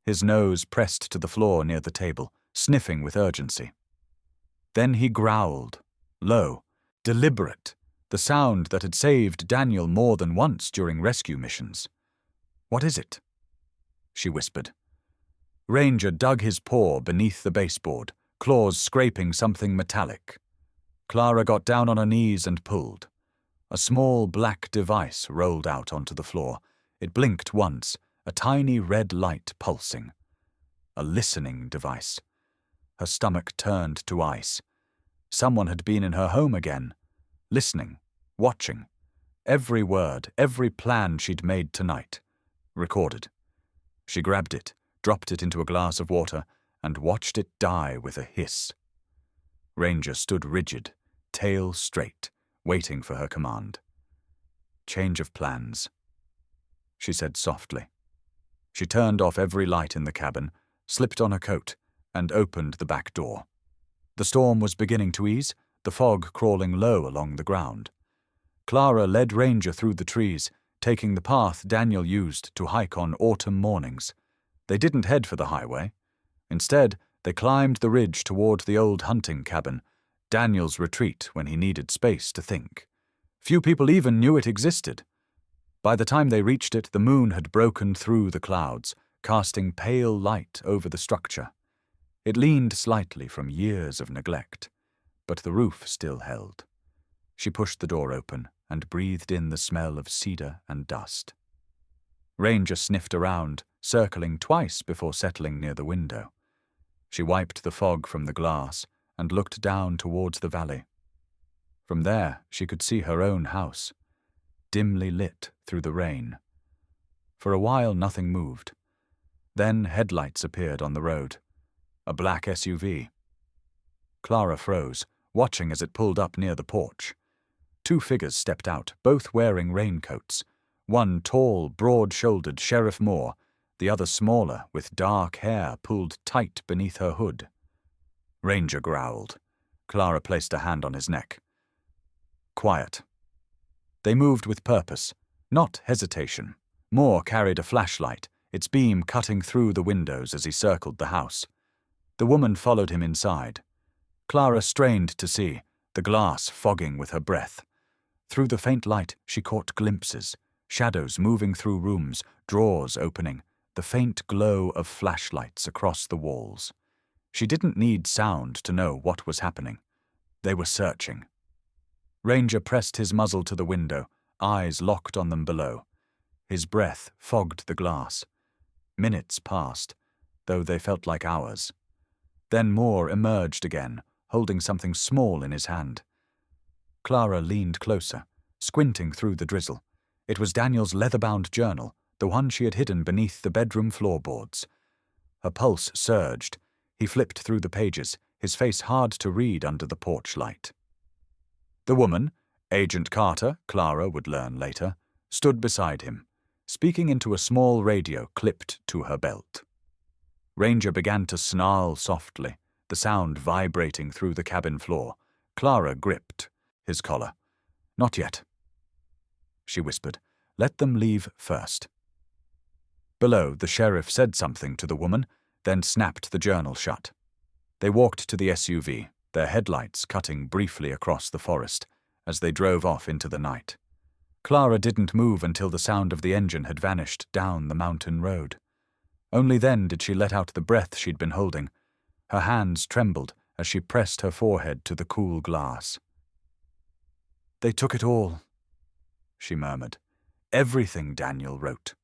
His nose pressed to the floor near the table, sniffing with urgency. Then he growled, low, deliberate, the sound that had saved Daniel more than once during rescue missions. "What is it?" she whispered. Ranger dug his paw beneath the baseboard, claws scraping something metallic. Clara got down on her knees and pulled. A small black device rolled out onto the floor. It blinked once, a tiny red light pulsing. A listening device. Her stomach turned to ice. Someone had been in her home again, listening, watching. Every word, every plan she'd made tonight. Recorded. She grabbed it, dropped it into a glass of water, and watched it die with a hiss. Ranger stood rigid, tail straight, waiting for her command. "Change of plans," she said softly. She turned off every light in the cabin, slipped on her coat, and opened the back door. The storm was beginning to ease, the fog crawling low along the ground. Clara led Ranger through the trees, taking the path Daniel used to hike on autumn mornings. They didn't head for the highway. Instead, they climbed the ridge toward the old hunting cabin, Daniel's retreat when he needed space to think. Few people even knew it existed. By the time they reached it, the moon had broken through the clouds, casting pale light over the structure. It leaned slightly from years of neglect, but the roof still held. She pushed the door open and breathed in the smell of cedar and dust. Ranger sniffed around, circling twice before settling near the window. She wiped the fog from the glass and looked down towards the valley. From there, she could see her own house, dimly lit through the rain. For a while, nothing moved. Then headlights appeared on the road. A black SUV. Clara froze, watching as it pulled up near the porch. Two figures stepped out, both wearing raincoats. One tall, broad-shouldered Sheriff Moore, the other smaller, with dark hair pulled tight beneath her hood. Ranger growled. Clara placed a hand on his neck. Quiet. They moved with purpose, not hesitation. Moore carried a flashlight, its beam cutting through the windows as he circled the house. The woman followed him inside. Clara strained to see, the glass fogging with her breath. Through the faint light, she caught glimpses, shadows moving through rooms, drawers opening, the faint glow of flashlights across the walls. She didn't need sound to know what was happening. They were searching. Ranger pressed his muzzle to the window, eyes locked on them below. His breath fogged the glass. Minutes passed, though they felt like hours. Then Moore emerged again, holding something small in his hand. Clara leaned closer, squinting through the drizzle. It was Daniel's leather-bound journal, the one she had hidden beneath the bedroom floorboards. Her pulse surged. He flipped through the pages, his face hard to read under the porch light. The woman, Agent Carter, Clara would learn later, stood beside him, speaking into a small radio clipped to her belt. Ranger began to snarl softly, the sound vibrating through the cabin floor. Clara gripped his collar. "Not yet," she whispered. "Let them leave first." Below, the sheriff said something to the woman, then snapped the journal shut. They walked to the SUV, their headlights cutting briefly across the forest as they drove off into the night. Clara didn't move until the sound of the engine had vanished down the mountain road. Only then did she let out the breath she'd been holding. Her hands trembled as she pressed her forehead to the cool glass. "They took it all," she murmured. "Everything Daniel wrote."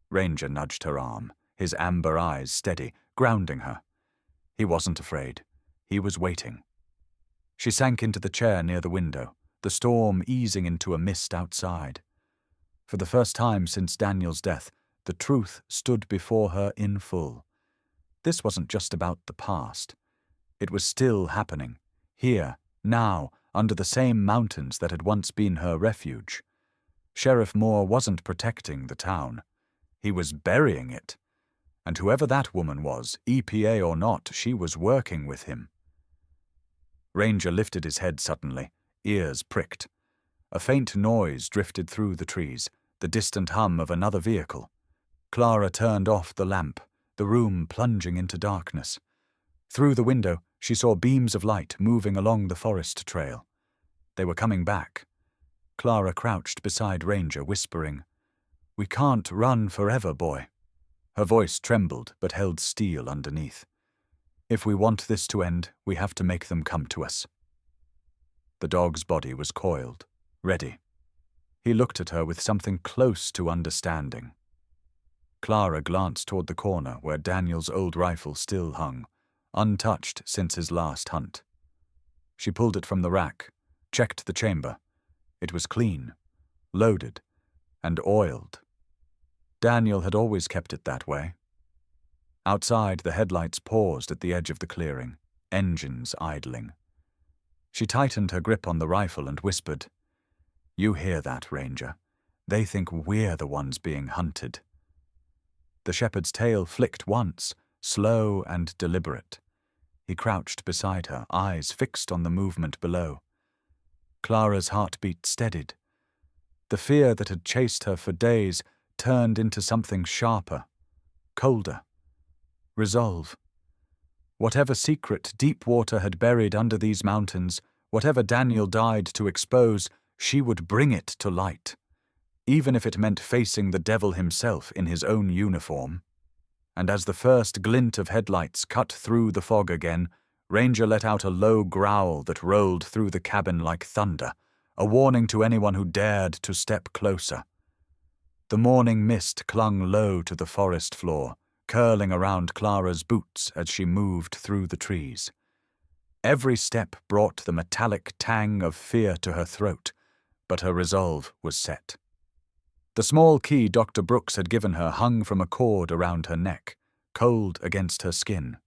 Ranger nudged her arm, his amber eyes steady, grounding her. He wasn't afraid. He was waiting. She sank into the chair near the window, the storm easing into a mist outside. For the first time since Daniel's death, the truth stood before her in full. This wasn't just about the past. It was still happening, here, now, under the same mountains that had once been her refuge. Sheriff Moore wasn't protecting the town. He was burying it. And whoever that woman was, EPA or not, she was working with him. Ranger lifted his head suddenly, ears pricked. A faint noise drifted through the trees, the distant hum of another vehicle. Clara turned off the lamp, the room plunging into darkness. Through the window, she saw beams of light moving along the forest trail. They were coming back. Clara crouched beside Ranger, whispering, "We can't run forever, boy." Her voice trembled but held steel underneath. "If we want this to end, we have to make them come to us." The dog's body was coiled, ready. He looked at her with something close to understanding. Clara glanced toward the corner where Daniel's old rifle still hung, untouched since his last hunt. She pulled it from the rack, checked the chamber. It was clean, loaded, and oiled. Daniel had always kept it that way. Outside, the headlights paused at the edge of the clearing, engines idling. She tightened her grip on the rifle and whispered, "You hear that, Ranger? They think we're the ones being hunted." The shepherd's tail flicked once, slow and deliberate. He crouched beside her, eyes fixed on the movement below. Clara's heartbeat steadied. The fear that had chased her for days turned into something sharper, colder. Resolve. Whatever secret Deepwater had buried under these mountains, whatever Daniel died to expose, she would bring it to light, even if it meant facing the devil himself in his own uniform. And as the first glint of headlights cut through the fog again, Ranger let out a low growl that rolled through the cabin like thunder, a warning to anyone who dared to step closer. The morning mist clung low to the forest floor, curling around Clara's boots as she moved through the trees. Every step brought the metallic tang of fear to her throat, but her resolve was set. The small key Dr. Brooks had given her hung from a cord around her neck, cold against her skin.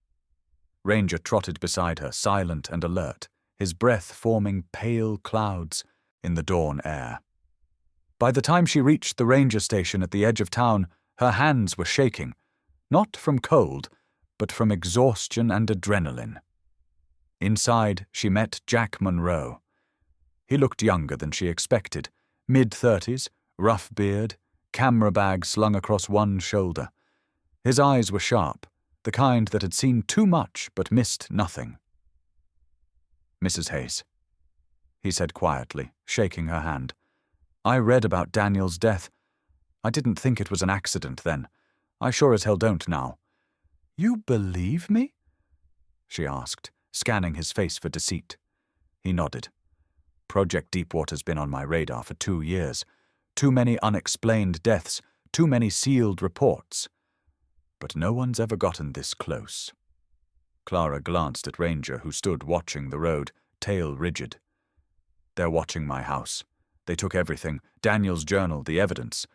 Ranger trotted beside her, silent and alert, his breath forming pale clouds in the dawn air. By the time she reached the ranger station at the edge of town, her hands were shaking, not from cold, but from exhaustion and adrenaline. Inside, she met Jack Monroe. He looked younger than she expected, mid-30s, rough beard, camera bag slung across one shoulder. His eyes were sharp, the kind that had seen too much but missed nothing. "Mrs. Hayes," he said quietly, shaking her hand. "I read about Daniel's death. I didn't think it was an accident then. I sure as hell don't now." "You believe me?" she asked, scanning his face for deceit. He nodded. "Project Deepwater's been on my radar for 2 years. Too many unexplained deaths, too many sealed reports. But no one's ever gotten this close." Clara glanced at Ranger, who stood watching the road, tail rigid. "They're watching my house. They took everything, Daniel's journal, the evidence.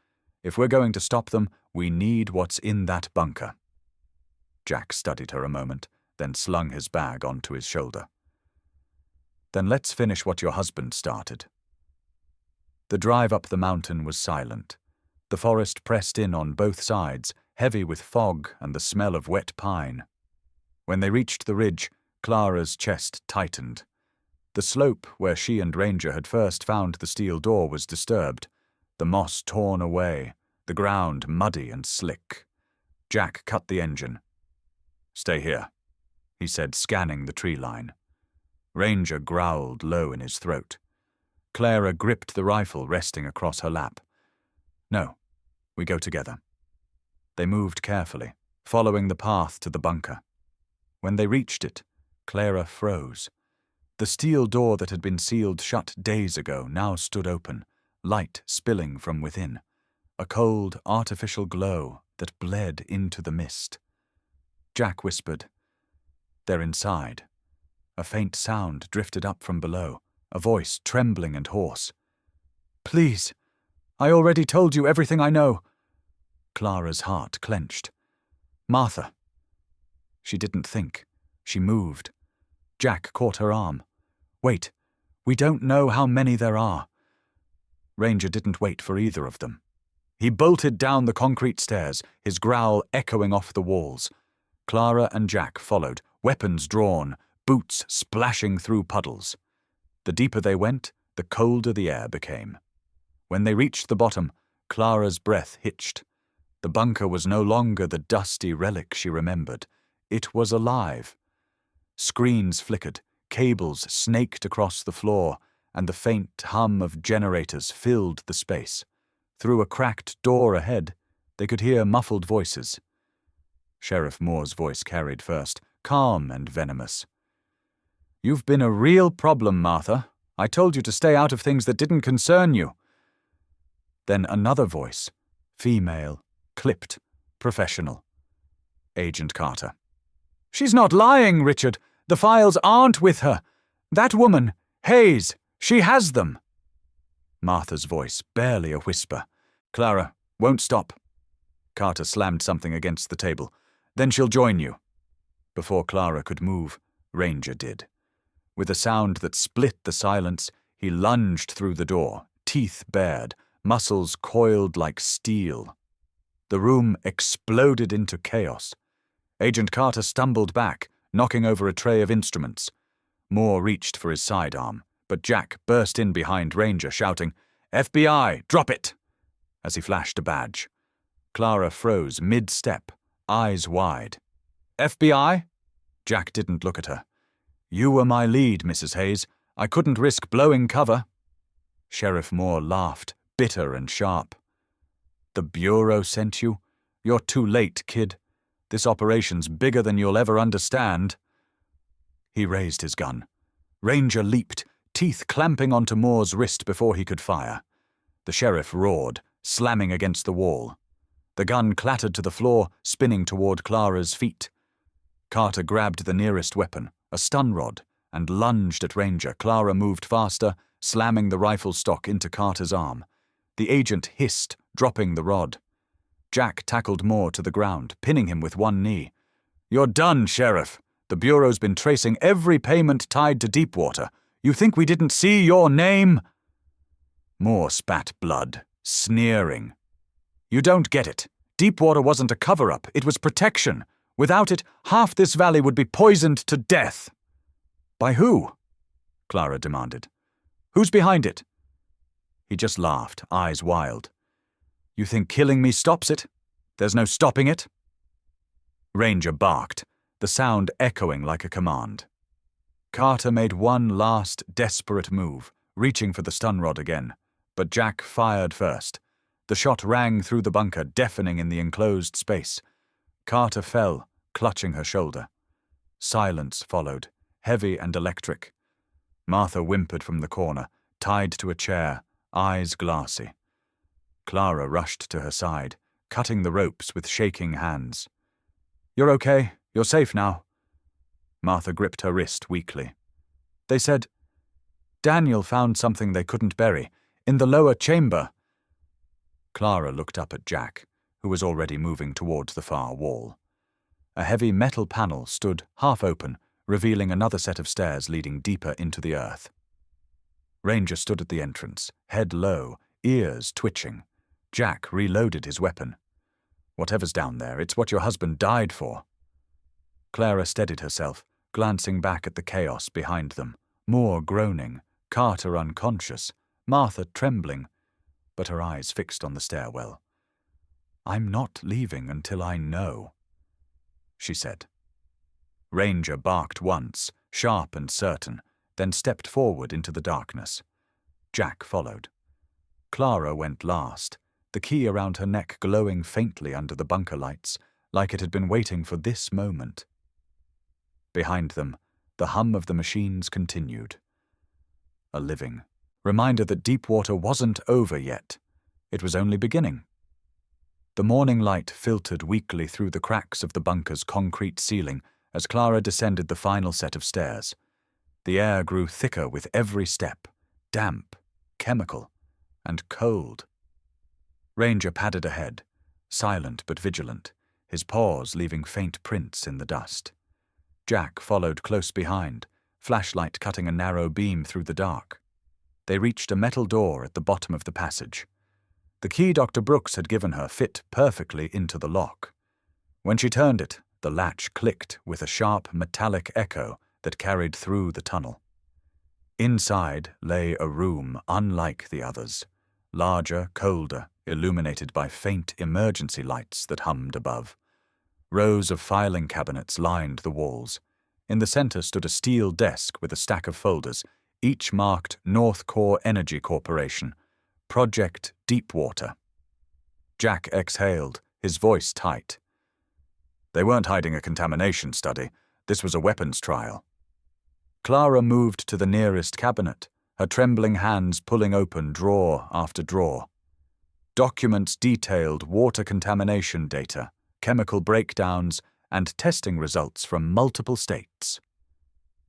If we're going to stop them, we need what's in that bunker." Jack studied her a moment, then slung his bag onto his shoulder. "Then let's finish what your husband started." The drive up the mountain was silent. The forest pressed in on both sides, heavy with fog and the smell of wet pine. When they reached the ridge, Clara's chest tightened. The slope where she and Ranger had first found the steel door was disturbed, the moss torn away, the ground muddy and slick. Jack cut the engine. "Stay here," he said, scanning the tree line. Ranger growled low in his throat. Clara gripped the rifle resting across her lap. "No, we go together." They moved carefully, following the path to the bunker. When they reached it, Clara froze. The steel door that had been sealed shut days ago now stood open, light spilling from within, a cold, artificial glow that bled into the mist. Jack whispered, "They're inside." A faint sound drifted up from below, a voice trembling and hoarse. "Please, I already told you everything I know." Clara's heart clenched. "Martha." She didn't think. She moved. Jack caught her arm. "Wait, we don't know how many there are." Ranger didn't wait for either of them. He bolted down the concrete stairs, his growl echoing off the walls. Clara and Jack followed, weapons drawn, boots splashing through puddles. The deeper they went, the colder the air became. When they reached the bottom, Clara's breath hitched. The bunker was no longer the dusty relic she remembered. It was alive. Screens flickered, cables snaked across the floor, and the faint hum of generators filled the space. Through a cracked door ahead, they could hear muffled voices. Sheriff Moore's voice carried first, calm and venomous. "You've been a real problem, Martha. I told you to stay out of things that didn't concern you." Then another voice, female, clipped, professional. Agent Carter. "She's not lying, Richard. The files aren't with her. That woman, Hayes, she has them." Martha's voice, barely a whisper. "Clara, won't stop." Carter slammed something against the table. "Then she'll join you." Before Clara could move, Ranger did. With a sound that split the silence, he lunged through the door, teeth bared, muscles coiled like steel. The room exploded into chaos. Agent Carter stumbled back, knocking over a tray of instruments. Moore reached for his sidearm, but Jack burst in behind Ranger, shouting, "FBI, drop it!" as he flashed a badge. Clara froze mid-step, eyes wide. "FBI?" Jack didn't look at her. "You were my lead, Mrs. Hayes. I couldn't risk blowing cover." Sheriff Moore laughed, bitter and sharp. "The Bureau sent you? You're too late, kid. This operation's bigger than you'll ever understand." He raised his gun. Ranger leaped, teeth clamping onto Moore's wrist before he could fire. The sheriff roared, slamming against the wall. The gun clattered to the floor, spinning toward Clara's feet. Carter grabbed the nearest weapon, a stun rod, and lunged at Ranger. Clara moved faster, slamming the rifle stock into Carter's arm. The agent hissed, dropping the rod. Jack tackled Moore to the ground, pinning him with one knee. "You're done, Sheriff. The Bureau's been tracing every payment tied to Deepwater. You think we didn't see your name?" Moore spat blood, sneering. "You don't get it. Deepwater wasn't a cover-up, it was protection. Without it, half this valley would be poisoned to death." "By who?" Clara demanded. "Who's behind it?" He just laughed, eyes wild. "You think killing me stops it? There's no stopping it?" Ranger barked, the sound echoing like a command. Carter made one last desperate move, reaching for the stun rod again, but Jack fired first. The shot rang through the bunker, deafening in the enclosed space. Carter fell, clutching her shoulder. Silence followed, heavy and electric. Martha whimpered from the corner, tied to a chair, eyes glassy. Clara rushed to her side, cutting the ropes with shaking hands. "You're okay. You're safe now." Martha gripped her wrist weakly. "They said Daniel found something they couldn't bury, in the lower chamber." Clara looked up at Jack, who was already moving towards the far wall. A heavy metal panel stood half open, revealing another set of stairs leading deeper into the earth. Ranger stood at the entrance, head low, ears twitching. Jack reloaded his weapon. "Whatever's down there, it's what your husband died for." Clara steadied herself, glancing back at the chaos behind them. Moore groaning, Carter unconscious, Martha trembling, but her eyes fixed on the stairwell. "I'm not leaving until I know," she said. Ranger barked once, sharp and certain, then stepped forward into the darkness. Jack followed. Clara went last, the key around her neck glowing faintly under the bunker lights, like it had been waiting for this moment. Behind them, the hum of the machines continued. A living reminder that Deepwater wasn't over yet. It was only beginning. The morning light filtered weakly through the cracks of the bunker's concrete ceiling as Clara descended the final set of stairs. The air grew thicker with every step, damp, chemical, and cold. Ranger padded ahead, silent but vigilant, his paws leaving faint prints in the dust. Jack followed close behind, flashlight cutting a narrow beam through the dark. They reached a metal door at the bottom of the passage. The key Dr. Brooks had given her fit perfectly into the lock. When she turned it, the latch clicked with a sharp metallic echo that carried through the tunnel. Inside lay a room unlike the others, larger, colder, illuminated by faint emergency lights that hummed above. Rows of filing cabinets lined the walls. In the center stood a steel desk with a stack of folders, each marked North Core Energy Corporation, Project Deepwater. Jack exhaled, his voice tight. They weren't hiding a contamination study. This was a weapons trial. Clara moved to the nearest cabinet, her trembling hands pulling open drawer after drawer. Documents detailed water contamination data, chemical breakdowns, and testing results from multiple states.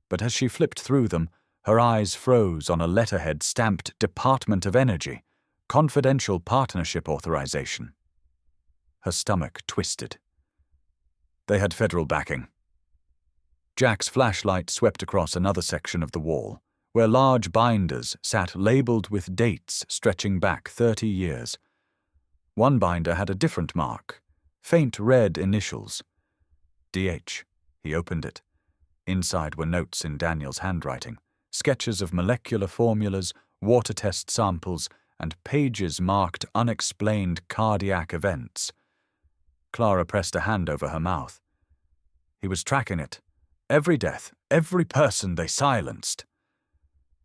But as she flipped through them, her eyes froze on a letterhead stamped Department of Energy, Confidential Partnership Authorization. Her stomach twisted. They had federal backing. Jack's flashlight swept across another section of the wall, where large binders sat labeled with dates stretching back 30 years. One binder had a different mark, faint red initials. DH. He opened it. Inside were notes in Daniel's handwriting, sketches of molecular formulas, water test samples, and pages marked unexplained cardiac events. Clara pressed a hand over her mouth. He was tracking it. Every death, every person they silenced.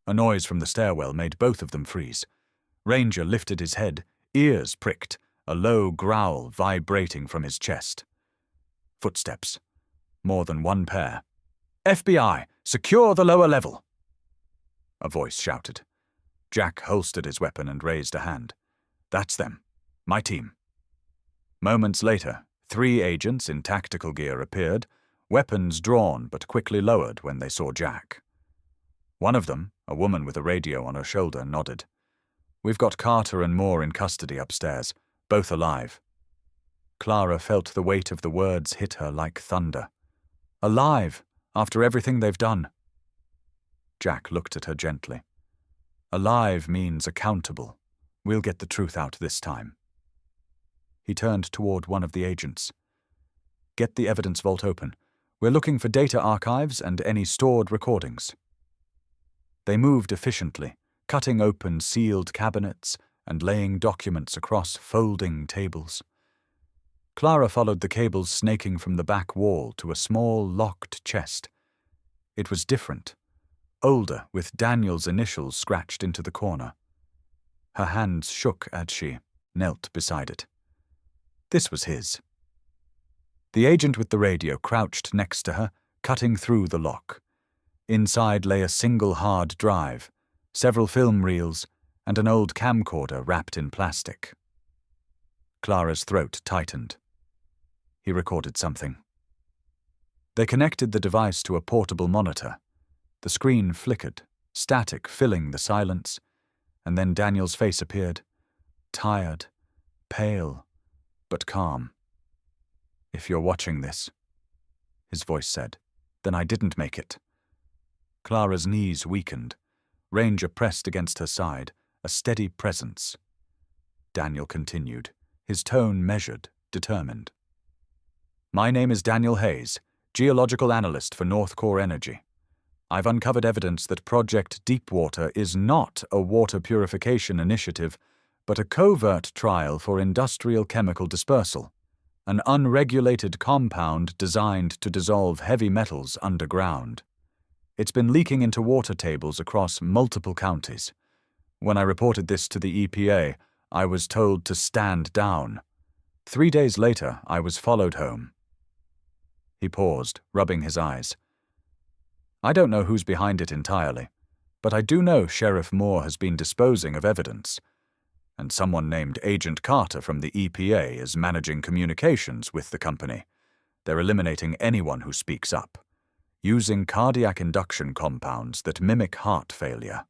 A noise from the stairwell made both of them freeze. Ranger lifted his head, ears pricked, a low growl vibrating from his chest. Footsteps. More than one pair. FBI, secure the lower level. A voice shouted. Jack holstered his weapon and raised a hand. That's them. My team. Moments later, 3 agents in tactical gear appeared, weapons drawn but quickly lowered when they saw Jack. One of them, a woman with a radio on her shoulder, nodded. We've got Carter and Moore in custody upstairs, both alive. Clara felt the weight of the words hit her like thunder. Alive, after everything they've done. Jack looked at her gently. Alive means accountable. We'll get the truth out this time. He turned toward one of the agents. Get the evidence vault open. We're looking for data archives and any stored recordings. They moved efficiently, cutting open sealed cabinets and laying documents across folding tables. Clara followed the cables snaking from the back wall to a small, locked chest. It was different, older, with Daniel's initials scratched into the corner. Her hands shook as she knelt beside it. This was his. The agent with the radio crouched next to her, cutting through the lock. Inside lay a single hard drive, several film reels, and an old camcorder wrapped in plastic. Clara's throat tightened. He recorded something. They connected the device to a portable monitor. The screen flickered, static filling the silence, and then Daniel's face appeared, tired, pale, but calm. If you're watching this, his voice said, then I didn't make it. Clara's knees weakened. Ranger pressed against her side, a steady presence. Daniel continued, his tone measured, determined. My name is Daniel Hayes, geological analyst for North Core Energy. I've uncovered evidence that Project Deepwater is not a water purification initiative, but a covert trial for industrial chemical dispersal, an unregulated compound designed to dissolve heavy metals underground. It's been leaking into water tables across multiple counties. When I reported this to the EPA, I was told to stand down. 3 days later, I was followed home. He paused, rubbing his eyes. I don't know who's behind it entirely, but I do know Sheriff Moore has been disposing of evidence, and someone named Agent Carter from the EPA is managing communications with the company. They're eliminating anyone who speaks up, using cardiac induction compounds that mimic heart failure.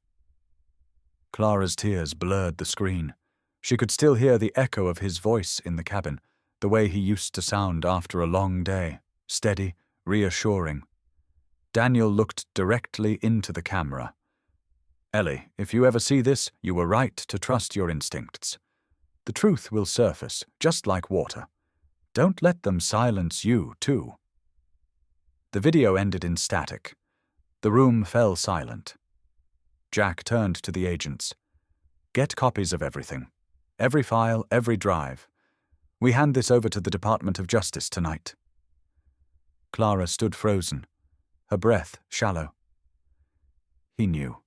Clara's tears blurred the screen. She could still hear the echo of his voice in the cabin, the way he used to sound after a long day, steady, reassuring. Daniel looked directly into the camera. Ellie, if you ever see this, you were right to trust your instincts. The truth will surface, just like water. Don't let them silence you, too. The video ended in static. The room fell silent. Jack turned to the agents. Get copies of everything. Every file, every drive. We hand this over to the Department of Justice tonight. Clara stood frozen, her breath shallow. He knew.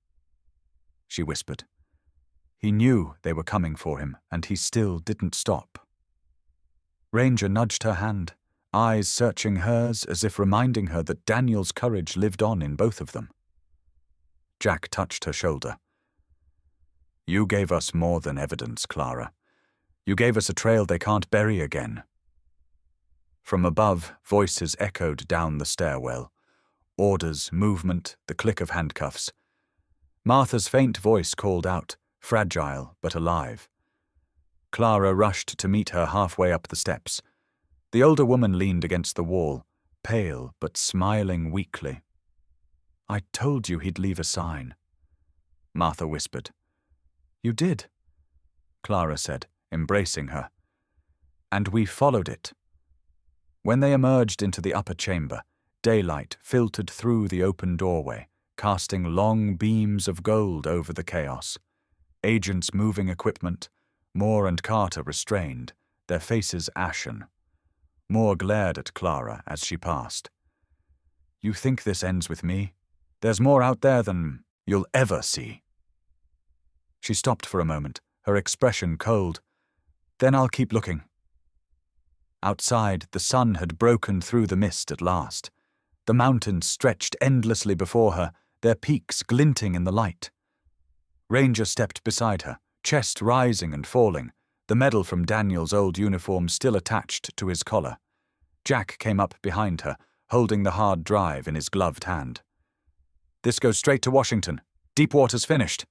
She whispered. He knew they were coming for him, and he still didn't stop. Ranger nudged her hand, eyes searching hers as if reminding her that Daniel's courage lived on in both of them. Jack touched her shoulder. You gave us more than evidence, Clara. You gave us a trail they can't bury again. From above, voices echoed down the stairwell. Orders, movement, the click of handcuffs. Martha's faint voice called out, fragile but alive. Clara rushed to meet her halfway up the steps. The older woman leaned against the wall, pale but smiling weakly. I told you he'd leave a sign. Martha whispered. You did, Clara said, embracing her. And we followed it. When they emerged into the upper chamber, daylight filtered through the open doorway, casting long beams of gold over the chaos. Agents moving equipment, Moore and Carter restrained, their faces ashen. Moore glared at Clara as she passed. You think this ends with me? There's more out there than you'll ever see. She stopped for a moment, her expression cold. Then I'll keep looking. Outside, the sun had broken through the mist at last. The mountains stretched endlessly before her, their peaks glinting in the light. Ranger stepped beside her, chest rising and falling, the medal from Daniel's old uniform still attached to his collar. Jack came up behind her, holding the hard drive in his gloved hand. This goes straight to Washington. Deepwater's finished.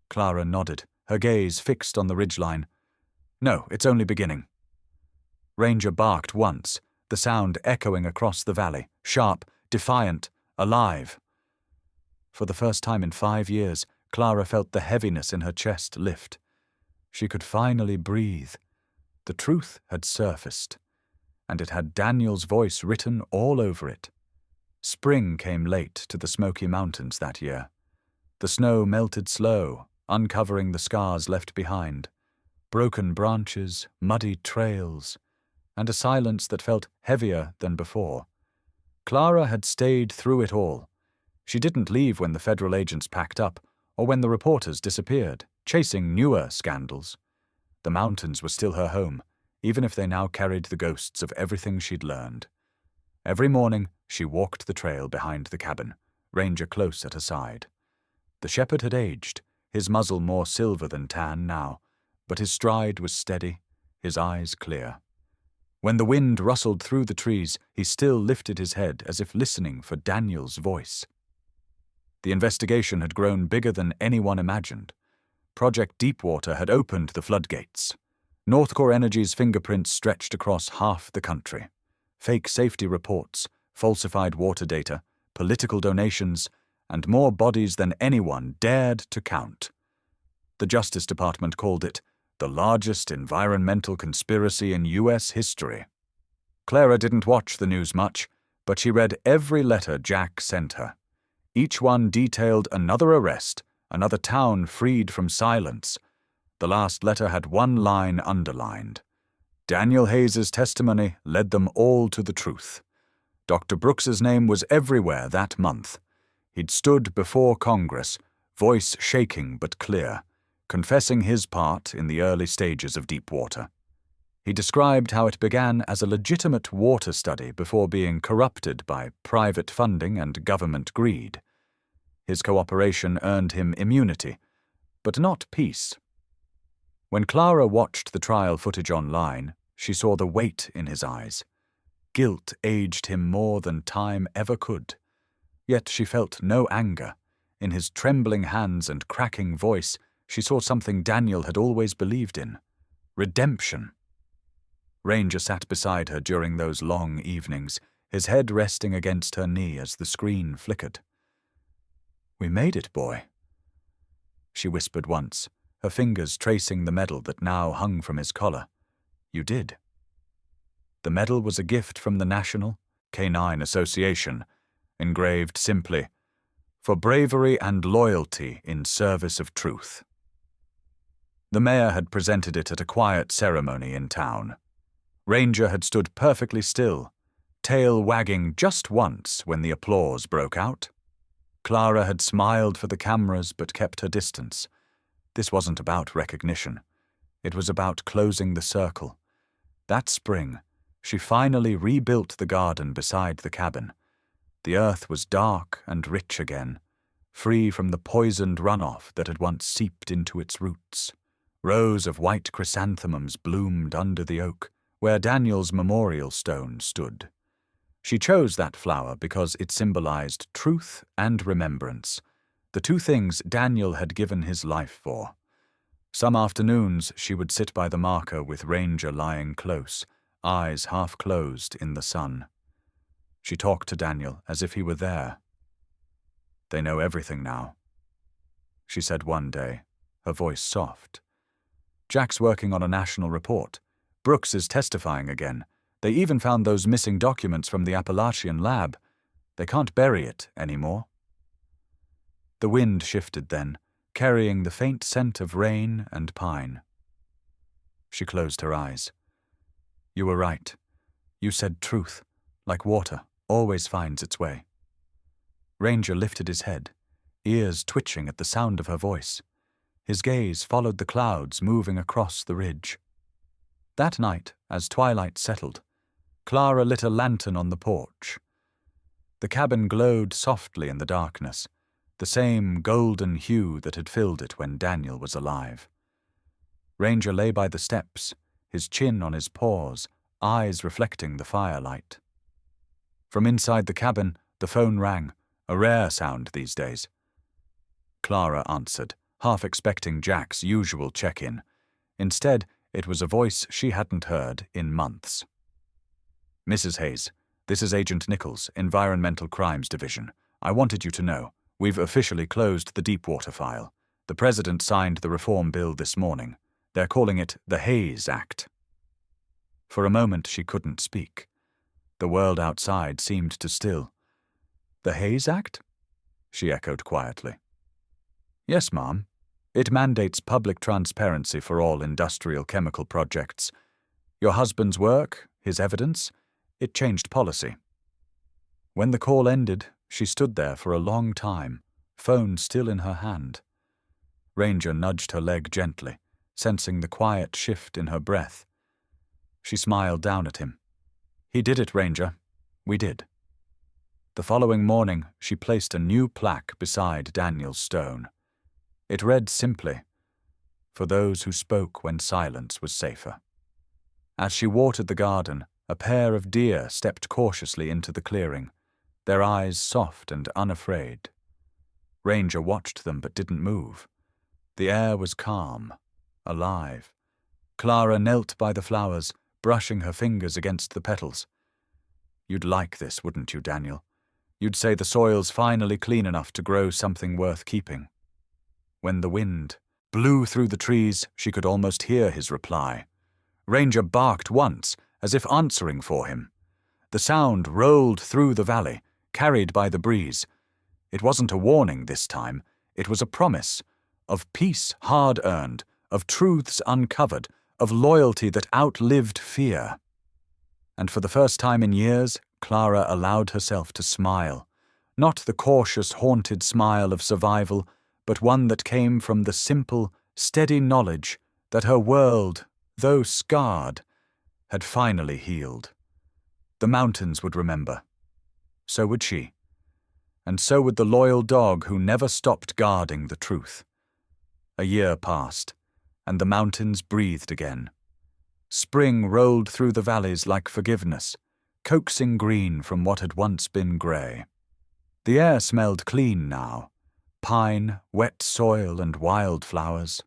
Clara nodded, her gaze fixed on the ridgeline. No, it's only beginning. Ranger barked once, the sound echoing across the valley, sharp, defiant, alive. For the first time in 5 years, Clara felt the heaviness in her chest lift. She could finally breathe. The truth had surfaced, and it had Daniel's voice written all over it. Spring came late to the Smoky Mountains that year. The snow melted slow, uncovering the scars left behind. Broken branches, muddy trails, and a silence that felt heavier than before. Clara had stayed through it all. She didn't leave when the federal agents packed up, or when the reporters disappeared, chasing newer scandals. The mountains were still her home, even if they now carried the ghosts of everything she'd learned. Every morning, she walked the trail behind the cabin, Ranger close at her side. The shepherd had aged, his muzzle more silver than tan now, but his stride was steady, his eyes clear. When the wind rustled through the trees, he still lifted his head as if listening for Daniel's voice. The investigation had grown bigger than anyone imagined. Project Deepwater had opened the floodgates. Northcore Energy's fingerprints stretched across half the country. Fake safety reports, falsified water data, political donations, and more bodies than anyone dared to count. The Justice Department called it the largest environmental conspiracy in U.S. history. Clara didn't watch the news much, but she read every letter Jack sent her. Each one detailed another arrest, another town freed from silence. The last letter had one line underlined. Daniel Hayes's testimony led them all to the truth. Dr. Brooks's name was everywhere that month. He'd stood before Congress, voice shaking but clear, confessing his part in the early stages of Deepwater. He described how it began as a legitimate water study before being corrupted by private funding and government greed. His cooperation earned him immunity, but not peace. When Clara watched the trial footage online, she saw the weight in his eyes. Guilt aged him more than time ever could. Yet she felt no anger. In his trembling hands and cracking voice, she saw something Daniel had always believed in: redemption. Ranger sat beside her during those long evenings, his head resting against her knee as the screen flickered. "We made it, boy," she whispered once, her fingers tracing the medal that now hung from his collar. "You did." The medal was a gift from the National Canine Association, engraved simply, "For bravery and loyalty in service of truth." The mayor had presented it at a quiet ceremony in town. Ranger had stood perfectly still, tail wagging just once when the applause broke out. Clara had smiled for the cameras but kept her distance. This wasn't about recognition. It was about closing the circle. That spring, she finally rebuilt the garden beside the cabin. The earth was dark and rich again, free from the poisoned runoff that had once seeped into its roots. Rows of white chrysanthemums bloomed under the oak, where Daniel's memorial stone stood. She chose that flower because it symbolized truth and remembrance, the two things Daniel had given his life for. Some afternoons she would sit by the marker with Ranger lying close, eyes half closed in the sun. She talked to Daniel as if he were there. "They know everything now," she said one day, her voice soft. "Jack's working on a national report. Brooks is testifying again. They even found those missing documents from the Appalachian lab. They can't bury it anymore." The wind shifted then, carrying the faint scent of rain and pine. She closed her eyes. "You were right. You said truth, like water, always finds its way." Ranger lifted his head, ears twitching at the sound of her voice. His gaze followed the clouds moving across the ridge. That night, as twilight settled, Clara lit a lantern on the porch. The cabin glowed softly in the darkness, the same golden hue that had filled it when Daniel was alive. Ranger lay by the steps, his chin on his paws, eyes reflecting the firelight. From inside the cabin, the phone rang, A rare sound these days. Clara answered, half expecting Jack's usual check-in. Instead, it was a voice she hadn't heard in months. "Mrs. Hayes, this is Agent Nichols, Environmental Crimes Division. I wanted you to know, we've officially closed the Deepwater file. The President signed the reform bill this morning. They're calling it the Hayes Act." For a moment she couldn't speak. The world outside seemed to still. "The Hayes Act?" she echoed quietly. "Yes, ma'am. It mandates public transparency for all industrial chemical projects. Your husband's work, his evidence, it changed policy." When the call ended, she stood there for a long time, phone still in her hand. Ranger nudged her leg gently, sensing the quiet shift in her breath. She smiled down at him. "He did it, Ranger. We did." The following morning, she placed a new plaque beside Daniel's stone. It read simply, "For those who spoke when silence was safer." As she watered the garden, a pair of deer stepped cautiously into the clearing, their eyes soft and unafraid. Ranger watched them but didn't move. The air was calm, alive. Clara knelt by the flowers, brushing her fingers against the petals. "You'd like this, wouldn't you, Daniel? You'd say the soil's finally clean enough to grow something worth keeping." When the wind blew through the trees, she could almost hear his reply. Ranger barked once, as if answering for him. The sound rolled through the valley, carried by the breeze. It wasn't a warning this time. It was a promise of peace hard-earned, of truths uncovered, of loyalty that outlived fear. And for the first time in years, Clara allowed herself to smile. Not the cautious, haunted smile of survival, but one that came from the simple, steady knowledge that her world, though scarred, had finally healed. The mountains would remember. So would she. And so would the loyal dog who never stopped guarding the truth. A year passed, and the mountains breathed again. Spring rolled through the valleys like forgiveness, coaxing green from what had once been grey. The air smelled clean now. Pine, wet soil, and wildflowers.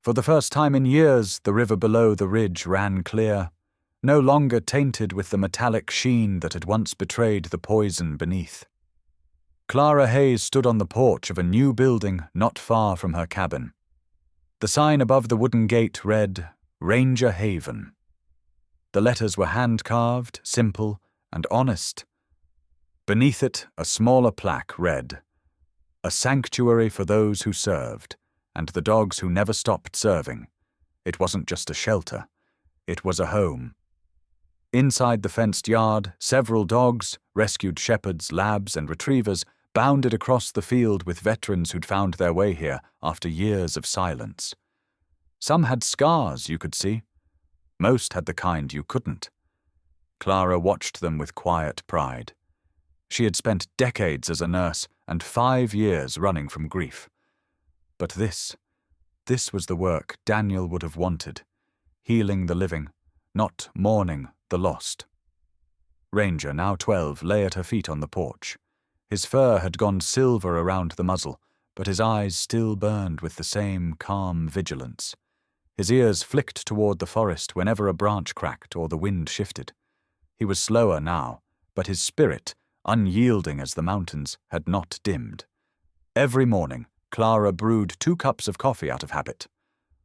For the first time in years, the river below the ridge ran clear, no longer tainted with the metallic sheen that had once betrayed the poison beneath. Clara Hayes stood on the porch of a new building not far from her cabin. The sign above the wooden gate read, "Ranger Haven." The letters were hand-carved, simple, and honest. Beneath it, a smaller plaque read, "A sanctuary for those who served, and the dogs who never stopped serving." It wasn't just a shelter. It was a home. Inside the fenced yard, several dogs, rescued shepherds, labs, and retrievers, bounded across the field with veterans who'd found their way here after years of silence. Some had scars you could see. Most had the kind you couldn't. Clara watched them with quiet pride. She had spent decades as a nurse and 5 years running from grief. But this was the work Daniel would have wanted, healing the living, not mourning the lost. Ranger, now 12, lay at her feet on the porch. His fur had gone silver around the muzzle, but his eyes still burned with the same calm vigilance. His ears flicked toward the forest whenever a branch cracked or the wind shifted. He was slower now, but his spirit, unyielding as the mountains, had not dimmed. Every morning, Clara brewed 2 cups of coffee out of habit.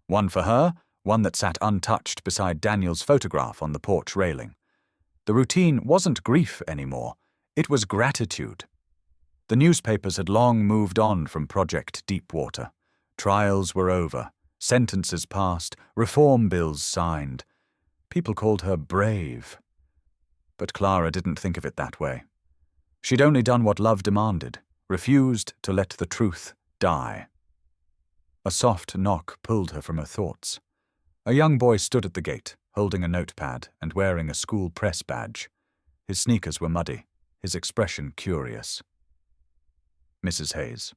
One for her, one that sat untouched beside Daniel's photograph on the porch railing. The routine wasn't grief anymore. It was gratitude. The newspapers had long moved on from Project Deepwater. Trials were over, sentences passed, reform bills signed. People called her brave. But Clara didn't think of it that way. She'd only done what love demanded, refused to let the truth die. A soft knock pulled her from her thoughts. A young boy stood at the gate, holding a notepad and wearing a school press badge. His sneakers were muddy, his expression curious. "Mrs. Hayes?"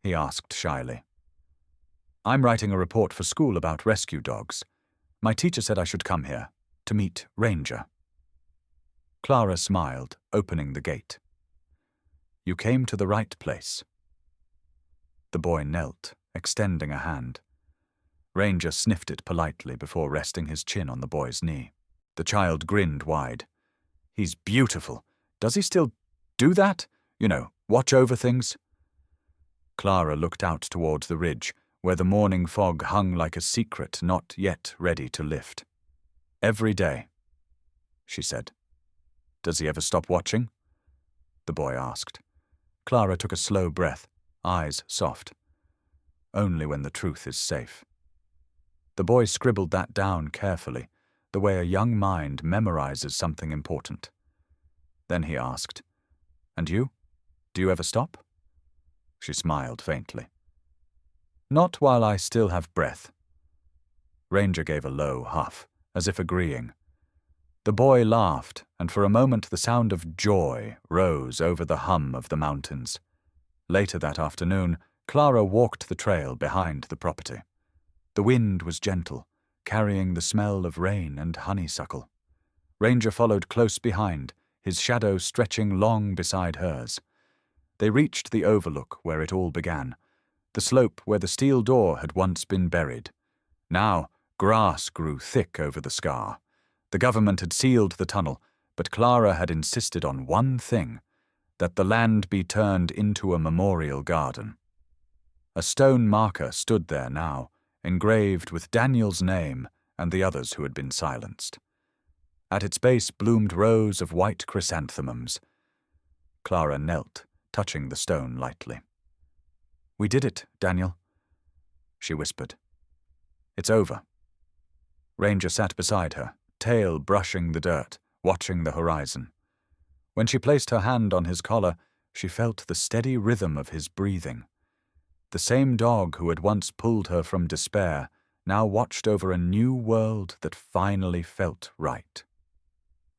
he asked shyly. "I'm writing a report for school about rescue dogs. My teacher said I should come here, to meet Ranger." Clara smiled, opening the gate. You came to the right place. The boy knelt, extending a hand. Ranger sniffed it politely before resting his chin on the boy's knee. The child grinned wide. He's beautiful. Does he still do that? You know, watch over things? Clara looked out towards the ridge, where the morning fog hung like a secret not yet ready to lift. Every day, she said. Does he ever stop watching? The boy asked. Clara took a slow breath, eyes soft. Only when the truth is safe. The boy scribbled that down carefully, the way a young mind memorizes something important. Then he asked, And you? Do you ever stop? She smiled faintly. Not while I still have breath. Ranger gave a low huff, as if agreeing. The boy laughed, and for a moment the sound of joy rose over the hum of the mountains. Later that afternoon, Clara walked the trail behind the property. The wind was gentle, carrying the smell of rain and honeysuckle. Ranger followed close behind, his shadow stretching long beside hers. They reached the overlook where it all began, the slope where the steel door had once been buried. Now, grass grew thick over the scar. The government had sealed the tunnel, but Clara had insisted on one thing, that the land be turned into a memorial garden. A stone marker stood there now, engraved with Daniel's name and the others who had been silenced. At its base bloomed rows of white chrysanthemums. Clara knelt, touching the stone lightly. We did it, Daniel, she whispered. It's over. Ranger sat beside her, tail brushing the dirt, watching the horizon. When she placed her hand on his collar, she felt the steady rhythm of his breathing. The same dog who had once pulled her from despair now watched over a new world that finally felt right.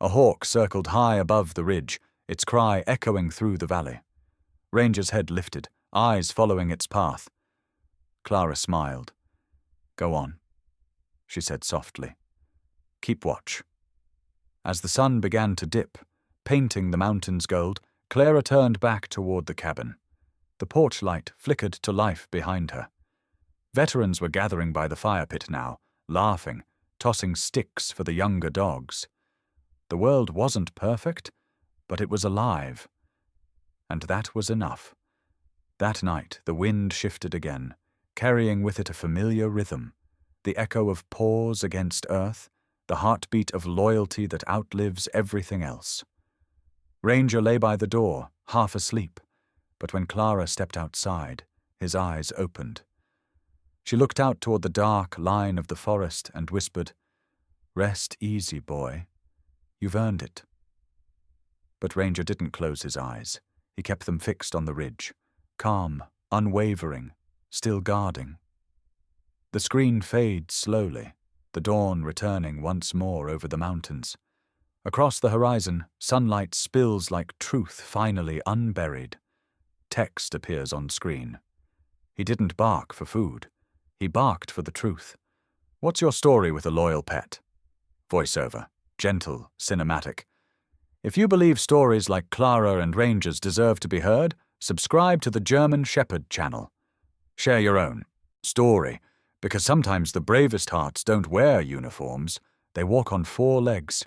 A hawk circled high above the ridge, its cry echoing through the valley. Ranger's head lifted, eyes following its path. Clara smiled. Go on, she said softly. Keep watch. As the sun began to dip, painting the mountains gold, Clara turned back toward the cabin. The porch light flickered to life behind her. Veterans were gathering by the fire pit now, laughing, tossing sticks for the younger dogs. The world wasn't perfect, but it was alive. And that was enough. That night the wind shifted again, carrying with it a familiar rhythm, the echo of paws against earth, the heartbeat of loyalty that outlives everything else. Ranger lay by the door, half asleep, but when Clara stepped outside, his eyes opened. She looked out toward the dark line of the forest and whispered, Rest easy, boy. You've earned it. But Ranger didn't close his eyes. He kept them fixed on the ridge, calm, unwavering, still guarding. The screen fades slowly, the dawn returning once more over the mountains. Across the horizon, sunlight spills like truth finally unburied. Text appears on screen. He didn't bark for food. He barked for the truth. What's your story with a loyal pet? Voiceover, gentle, cinematic. If you believe stories like Clara and Ranger's deserve to be heard, subscribe to the German Shepherd channel. Share your own story, because sometimes the bravest hearts don't wear uniforms, they walk on 4 legs.